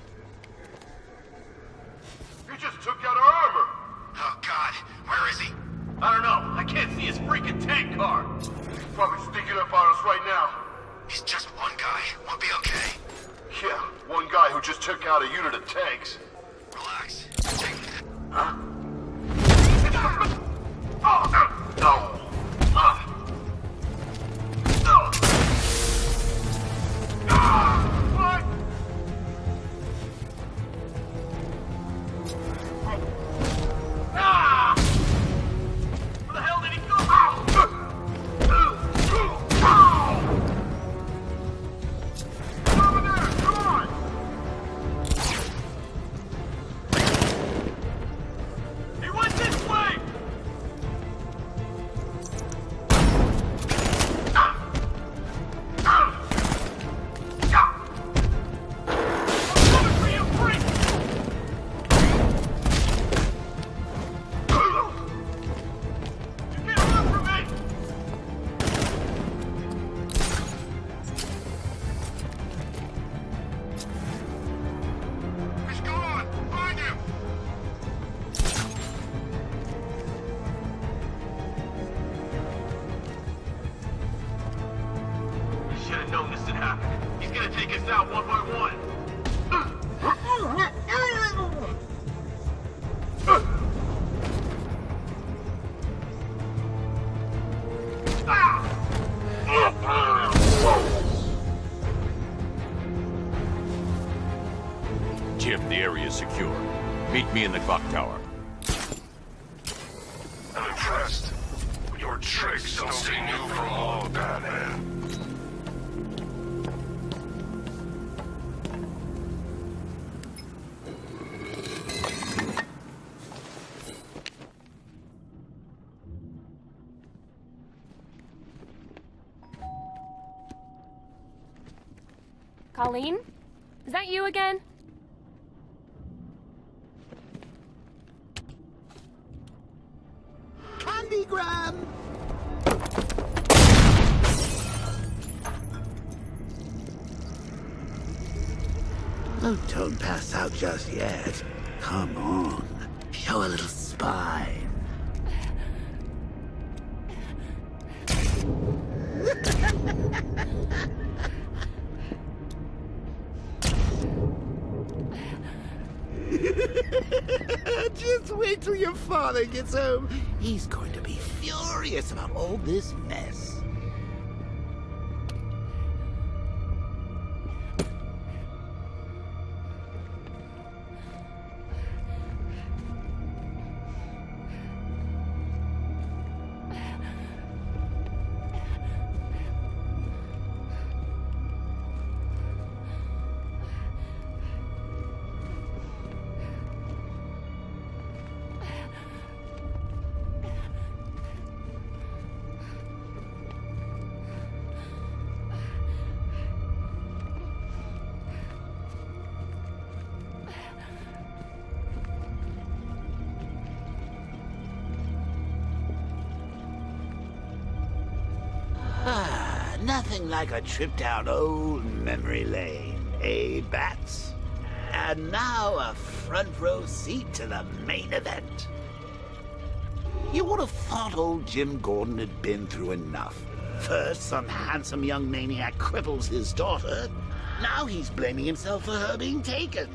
You just took out our armor. Oh God, where is he? I don't know. I can't see his freaking tank car. He's probably sneaking up on us right now. He's just one guy. We'll be okay. Yeah, one guy who just took out a unit of tanks. Relax. Huh? Oh, no. What? Where the hell did he go? Over there, come on! He went this way! Jim, the area is secure. Meet me in the clock tower. I'm impressed. Your tricks don't stay new for long, Batman. Colleen? Is that you again? Candygram! Oh, don't pass out just yet. Come on. Show a little spine. Just wait till your father gets home. He's going to be furious about all this mess. Nothing like a trip down old memory lane, eh, Bats? And now a front row seat to the main event. You would have thought old Jim Gordon had been through enough. First, some handsome young maniac cripples his daughter. Now he's blaming himself for her being taken.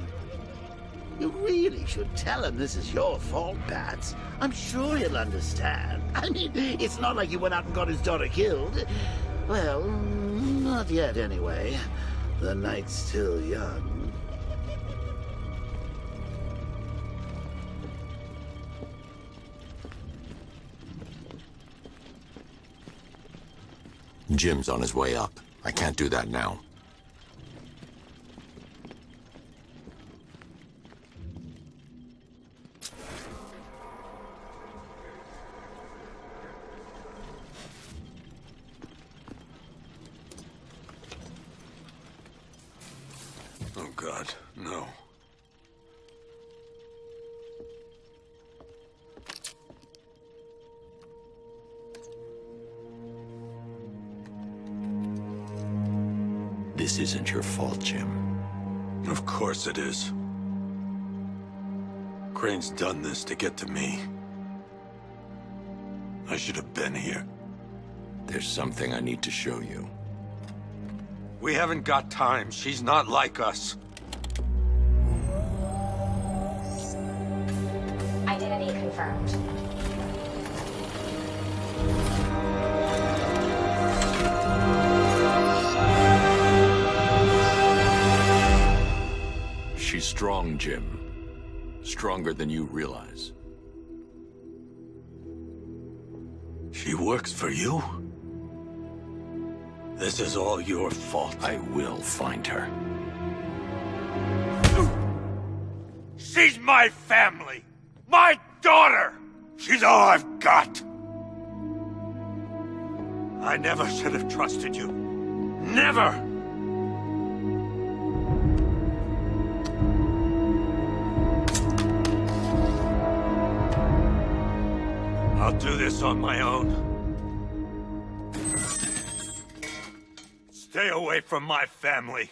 You really should tell him this is your fault, Bats. I'm sure he'll understand. I mean, it's not like you went out and got his daughter killed. Well, not yet anyway. The night's still young. Jim's on his way up. I can't do that now. Oh, God, no. This isn't your fault, Jim. Of course it is. Crane's done this to get to me. I should have been here. There's something I need to show you. We haven't got time. She's not like us. Identity confirmed. She's strong, Jim. Stronger than you realize. She works for you? This is all your fault. I will find her. She's my family! My daughter! She's all I've got! I never should have trusted you. Never! I'll do this on my own. Stay away from my family.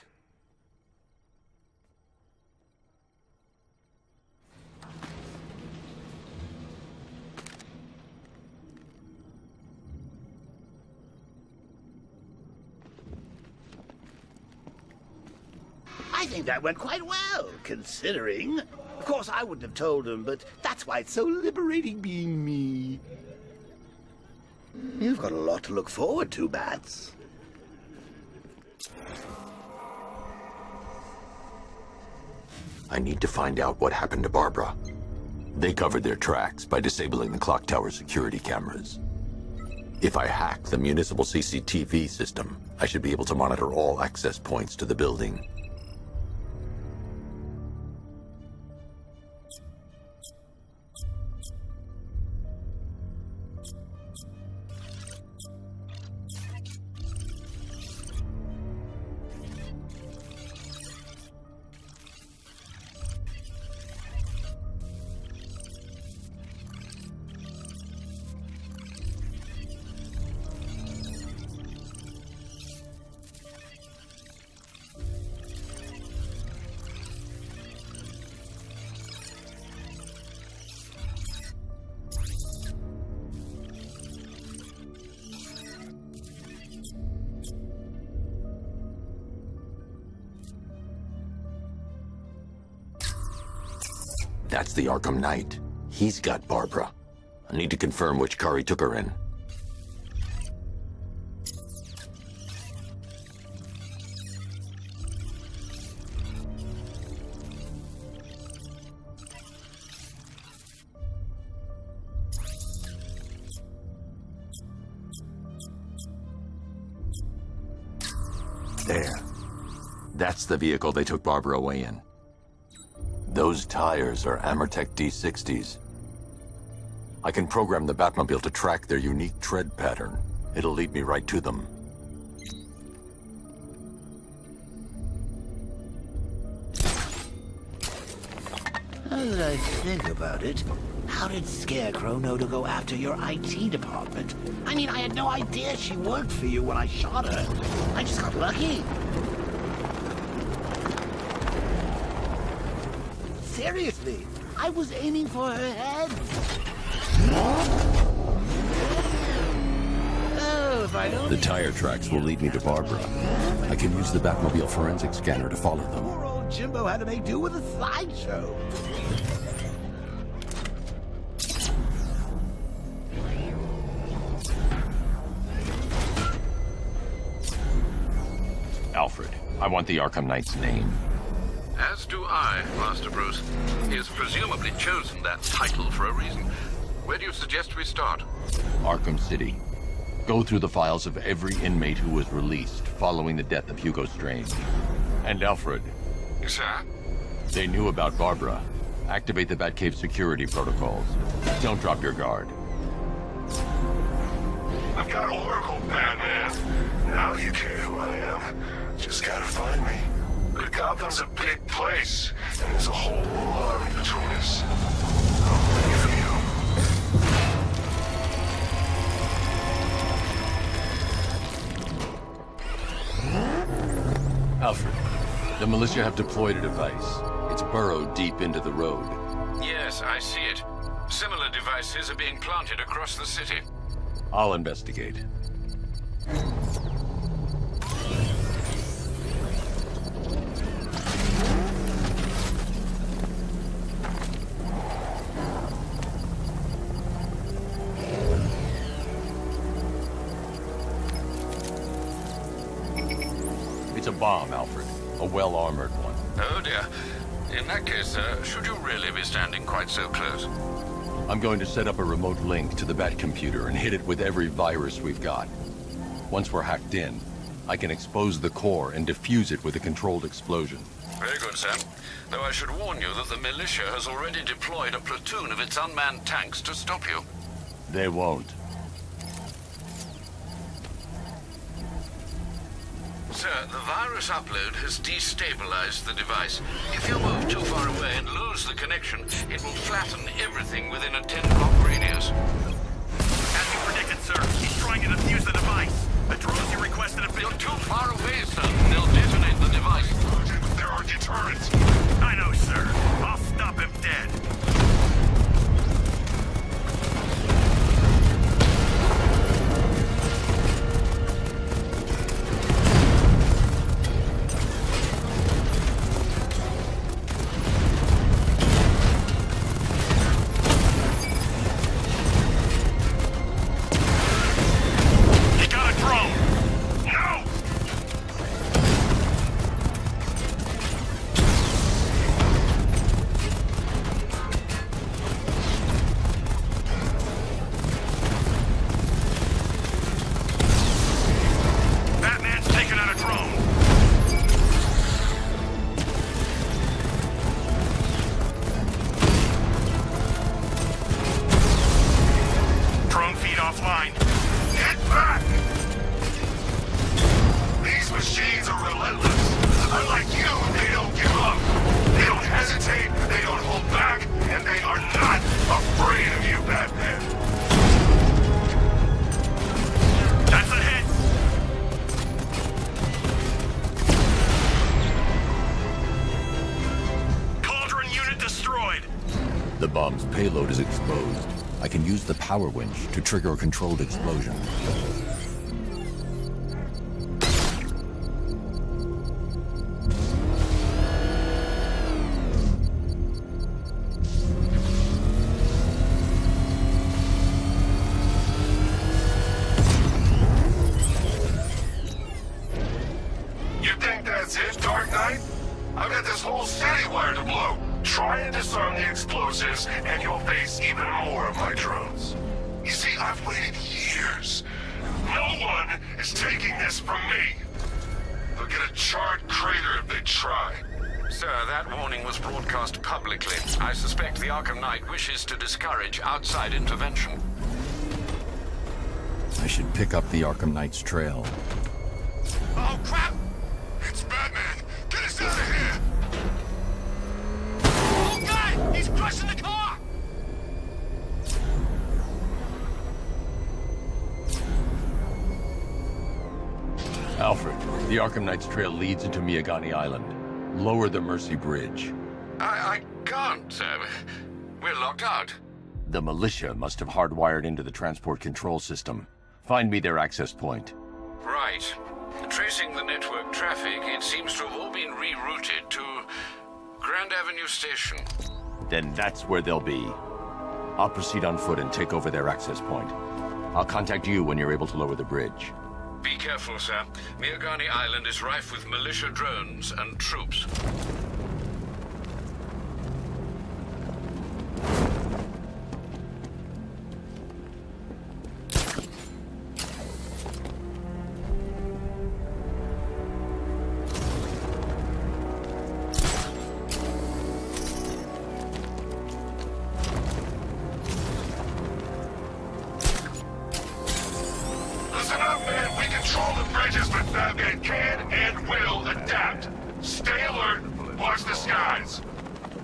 I think that went quite well, considering. Of course, I wouldn't have told him, but that's why it's so liberating being me. You've got a lot to look forward to, Bats. I need to find out what happened to Barbara. They covered their tracks by disabling the clock tower security cameras. If I hack the municipal CCTV system, I should be able to monitor all access points to the building. That's the Arkham Knight. He's got Barbara. I need to confirm which car he took her in. There. That's the vehicle they took Barbara away in. Those tires are Amertech D60s. I can program the Batmobile to track their unique tread pattern. It'll lead me right to them. Now that I think about it, how did Scarecrow know to go after your IT department? I mean, I had no idea she worked for you when I shot her. I just got lucky. Seriously, I was aiming for her head. Oh, if I only... The tire tracks will lead me to Barbara. I can use the Batmobile forensic scanner to follow them. Poor old Jimbo had to make do with a slideshow. Alfred, I want the Arkham Knight's name. As do I, Master Bruce. He has presumably chosen that title for a reason. Where do you suggest we start? Arkham City. Go through the files of every inmate who was released following the death of Hugo Strange. And Alfred. Sir? They knew about Barbara. Activate the Batcave security protocols. Don't drop your guard. I've got Oracle, Batman. Now you care who I am. Just gotta find me. But Gotham's a big place, and there's a whole army between us. I'm ready for you. Alfred, the militia have deployed a device. It's burrowed deep into the road. Yes, I see it. Similar devices are being planted across the city. I'll investigate. It's a bomb, Alfred. A well-armored one. Oh dear. In that case, should you really be standing quite so close? I'm going to set up a remote link to the Bat computer and hit it with every virus we've got. Once we're hacked in, I can expose the core and defuse it with a controlled explosion. Very good, Sam. Though I should warn you that the militia has already deployed a platoon of its unmanned tanks to stop you. They won't. Sir, the virus upload has destabilized the device. If you move too far away and lose the connection, it will flatten everything within a 10-block radius. As you predicted, sir, he's trying to defuse the device. The drones you requested have been... You're too far away, sir. They'll detonate the device. There are deterrents. I know, sir. I'll stop him dead. The bomb's payload is exposed. I can use the power winch to trigger a controlled explosion. disarm the explosives, and you'll face even more of my drones. You see, I've waited years. No one is taking this from me. They'll get a charred crater if they try. Sir, that warning was broadcast publicly. I suspect the Arkham Knight wishes to discourage outside intervention. I should pick up the Arkham Knight's trail. Oh, crap! It's Batman! Get us out of here! Oh, God! He's crushing the car! Alfred, the Arkham Knight's trail leads into Miyagani Island. Lower the Mercy Bridge. I can't, sir. We're locked out. The militia must have hardwired into the transport control system. Find me their access point. Right. Tracing the network traffic, it seems to have all been rerouted to Grand Avenue Station. Then that's where they'll be. I'll proceed on foot and take over their access point. I'll contact you when you're able to lower the bridge. Be careful, sir. Miyagani Island is rife with militia drones and troops.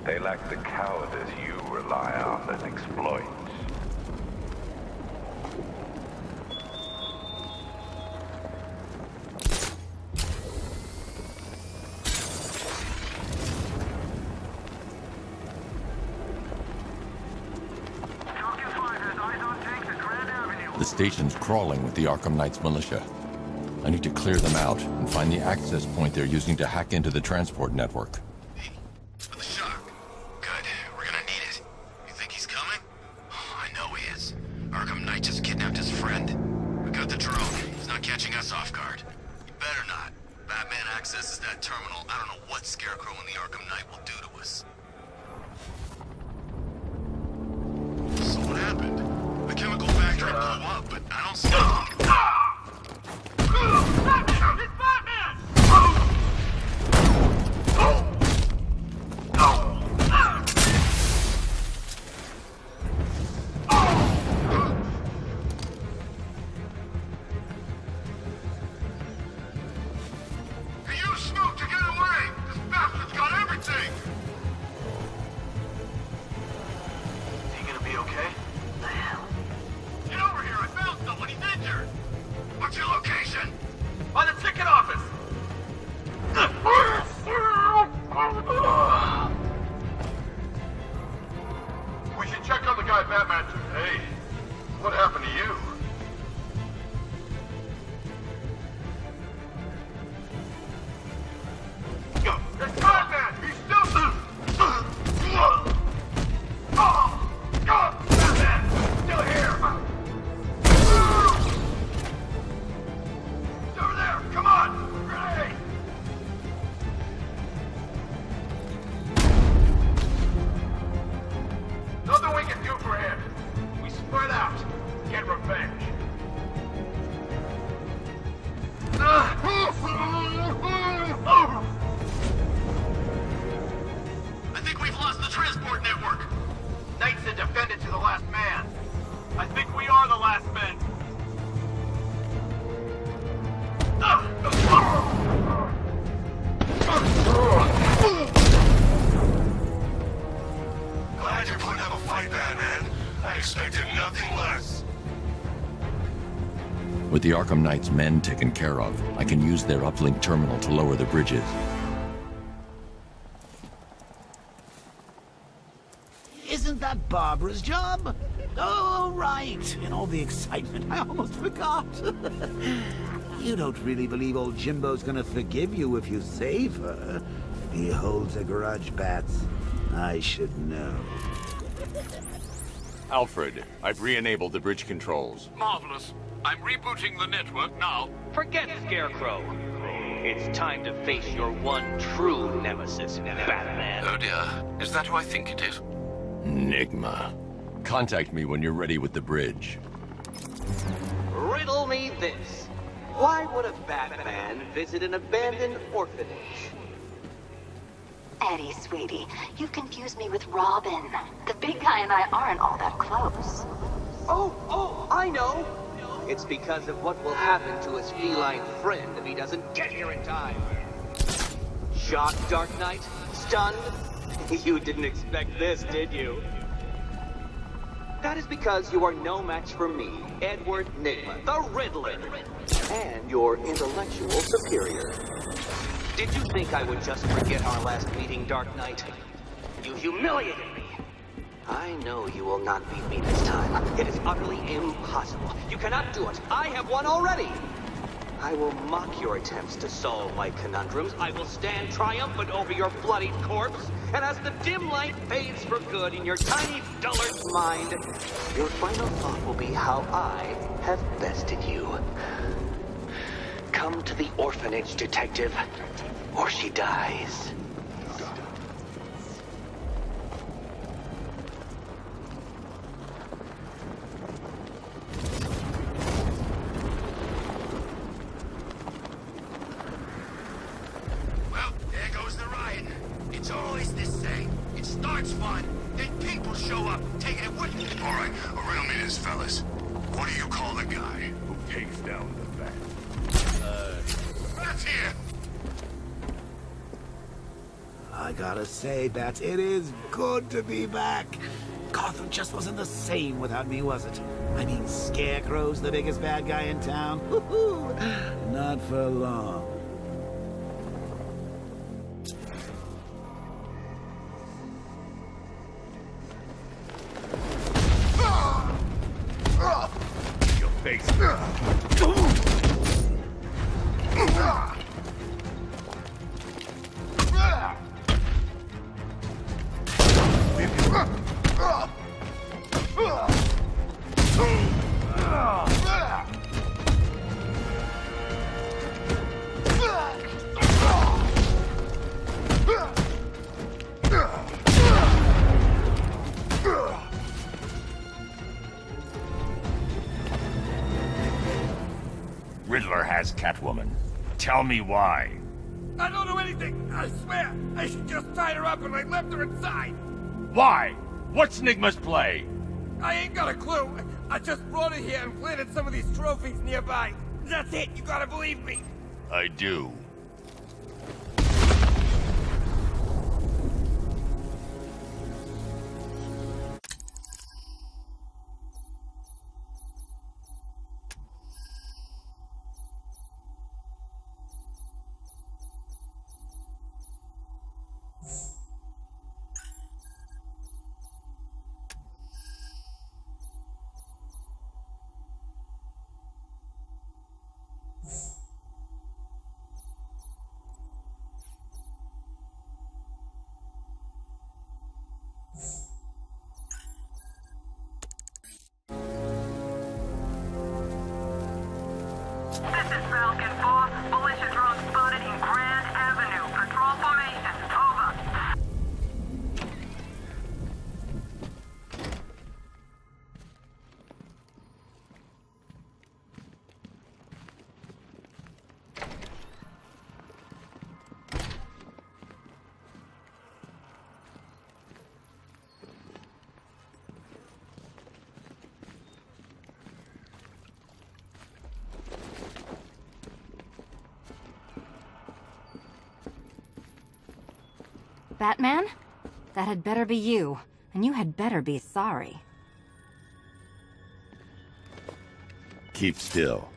They lack the cowardice you rely on and exploit. The station's crawling with the Arkham Knight's militia. I need to clear them out and find the access point they're using to hack into the transport network. Arkham Knight just kidnapped his friend. We got the drone. He's not catching us off guard. You better not. Batman accesses that terminal. I don't know what Scarecrow and the Arkham Knight will do to us. So what happened? The chemical factory blew up, but I don't see anything. Batman! It's Batman! We should check on the guy Batman took. Hey, what happened to you? It's Batman! He's still... Batman! Still here! It's over there! Come on! Grenade! Nothing we can do for him. We spread out. Get revenge. I think we've lost the transport network. Knight said defend it to the last man. I think we are the last men. Glad you're putting up a fight, Batman. I expected nothing less. With the Arkham Knight's men taken care of, I can use their uplink terminal to lower the bridges. Isn't that Barbara's job? Oh, right. In all the excitement, I almost forgot. You don't really believe old Jimbo's gonna forgive you if you save her. He holds a grudge, Bats. I should know. Alfred, I've re-enabled the bridge controls. Marvelous. I'm rebooting the network now. Forget Scarecrow. It's time to face your one true nemesis, Batman. Oh dear. Is that who I think it is? Enigma. Contact me when you're ready with the bridge. Riddle me this. Why would a Batman visit an abandoned orphanage? Eddie, sweetie, you've confused me with Robin. The big guy and I aren't all that close. Oh, I know. It's because of what will happen to his feline friend if he doesn't get here in time. Shocked, Dark Knight? Stunned? You didn't expect this, did you? That is because you are no match for me, Edward Nygma, the Riddler, and your intellectual superior. Did you think I would just forget our last meeting, Dark Knight? You humiliated me. I know you will not beat me this time. It is utterly impossible. You cannot do it. I have won already. I will mock your attempts to solve my conundrums. I will stand triumphant over your bloodied corpse. And as the dim light fades for good in your tiny dullard's mind, your final thought will be how I have bested you. Come to the orphanage, detective, or she dies. Well, there goes the riot. It's always the same. It starts fun, then people show up, taking it with them. All right, riddle me this, fellas. What do you call the guy who takes down the bat? That's here. I gotta say, Bats, it is good to be back. Gotham just wasn't the same without me, was it? I mean, Scarecrow's the biggest bad guy in town. Woo-hoo! Not for long. Your face. Riddler has Catwoman. Tell me why. I don't know anything, I swear. I just tied her up and I left her inside. Why? What's Nygma's play? I ain't got a clue. I just brought her here and planted some of these trophies nearby. That's it, you gotta believe me. I do. Batman? That had better be you, and you had better be sorry. Keep still.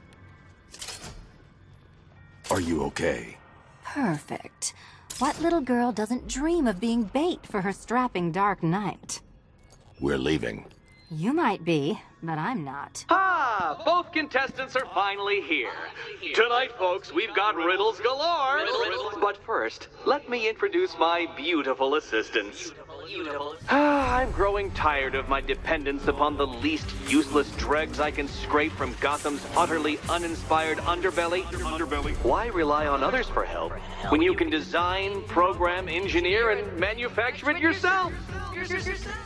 Are you okay? Perfect. What little girl doesn't dream of being bait for her strapping Dark Knight? We're leaving. You might be, but I'm not. Ah, both contestants are finally here. Tonight, folks, we've got riddles galore. But first, let me introduce my beautiful assistants. I'm growing tired of my dependence upon the least useless dregs I can scrape from Gotham's utterly uninspired underbelly. Why rely on others for help when you can design, program, engineer, and manufacture it yourself? yourself.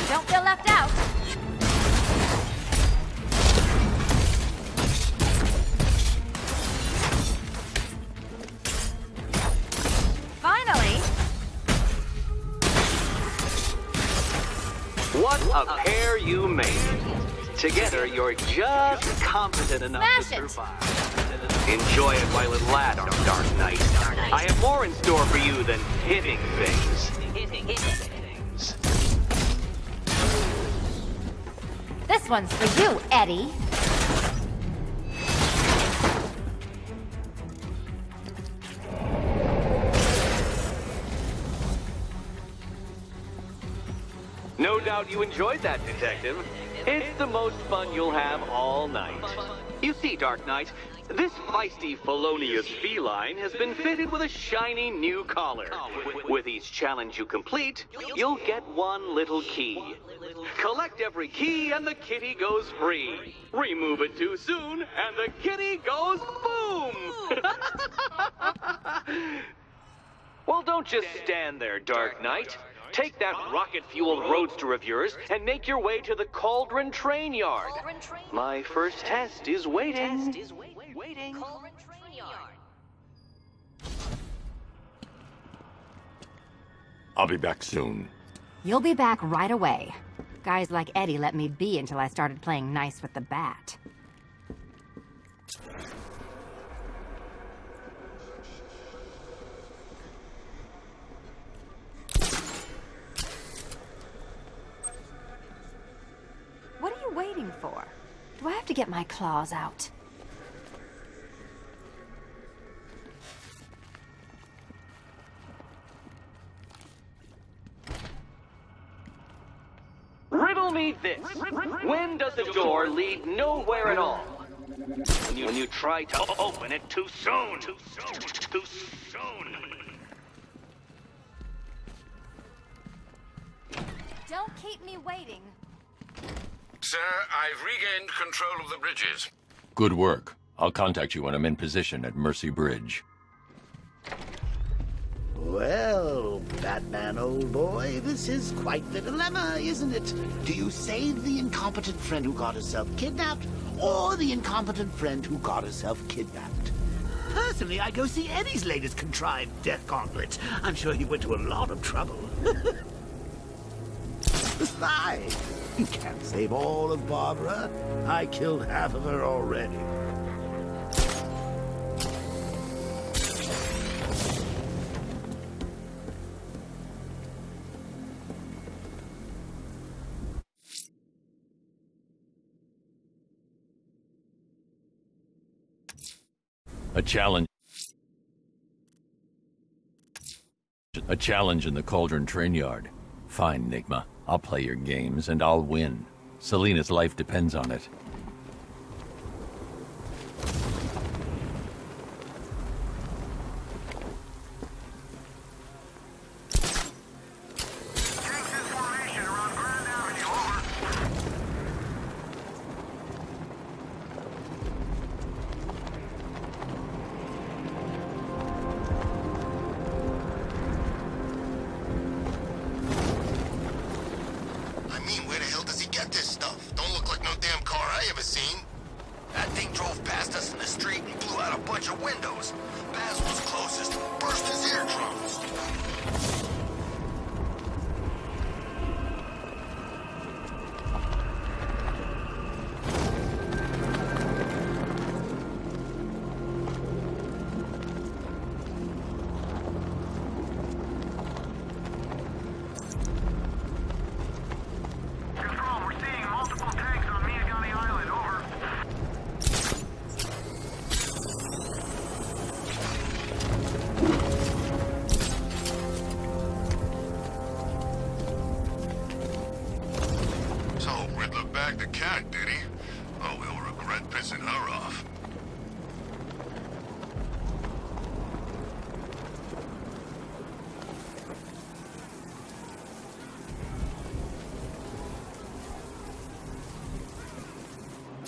Don't feel left out. Finally. What a pair you made. Together, you're just competent enough Smash to it. survive. Enjoy it while it lasts, Dark Knight. I have more in store for you than hitting things. This one's for you, Eddie. No doubt you enjoyed that, Detective. It's the most fun you'll have all night. You see, Dark Knight, this feisty, felonious feline has been fitted with a shiny new collar. With each challenge you complete, you'll get one little key. Collect every key and the kitty goes free. Remove it too soon and the kitty goes boom! Well, don't just stand there, Dark Knight. Take that rocket-fueled roadster of yours and make your way to the Cauldron Train Yard. My first test is waiting. I'll be back soon. You'll be back right away. Guys like Eddie let me be until I started playing nice with the bat. What are you waiting for? Do I have to get my claws out? Riddle me this. When does a door lead nowhere at all? When you try to open it too soon. Too soon. Don't keep me waiting. Sir, I've regained control of the bridges. Good work. I'll contact you when I'm in position at Mercy Bridge. Well, Batman, old boy, this is quite the dilemma, isn't it? Do you save the incompetent friend who got herself kidnapped, or the incompetent friend who got herself kidnapped? Personally, I go see Eddie's latest contrived death gauntlet. I'm sure he went to a lot of trouble. Besides, you can't save all of Barbara. I killed half of her already. A challenge in the Cauldron Train Yard. Fine, Nigma. I'll play your games and I'll win. Selina's life depends on it.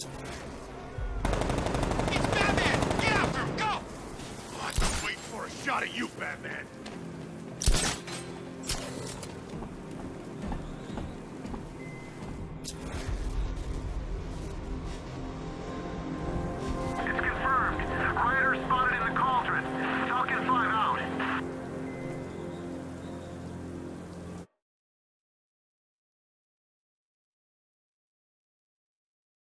It's Batman! Get after him! Go! Oh, I've been waiting for a shot at you, Batman.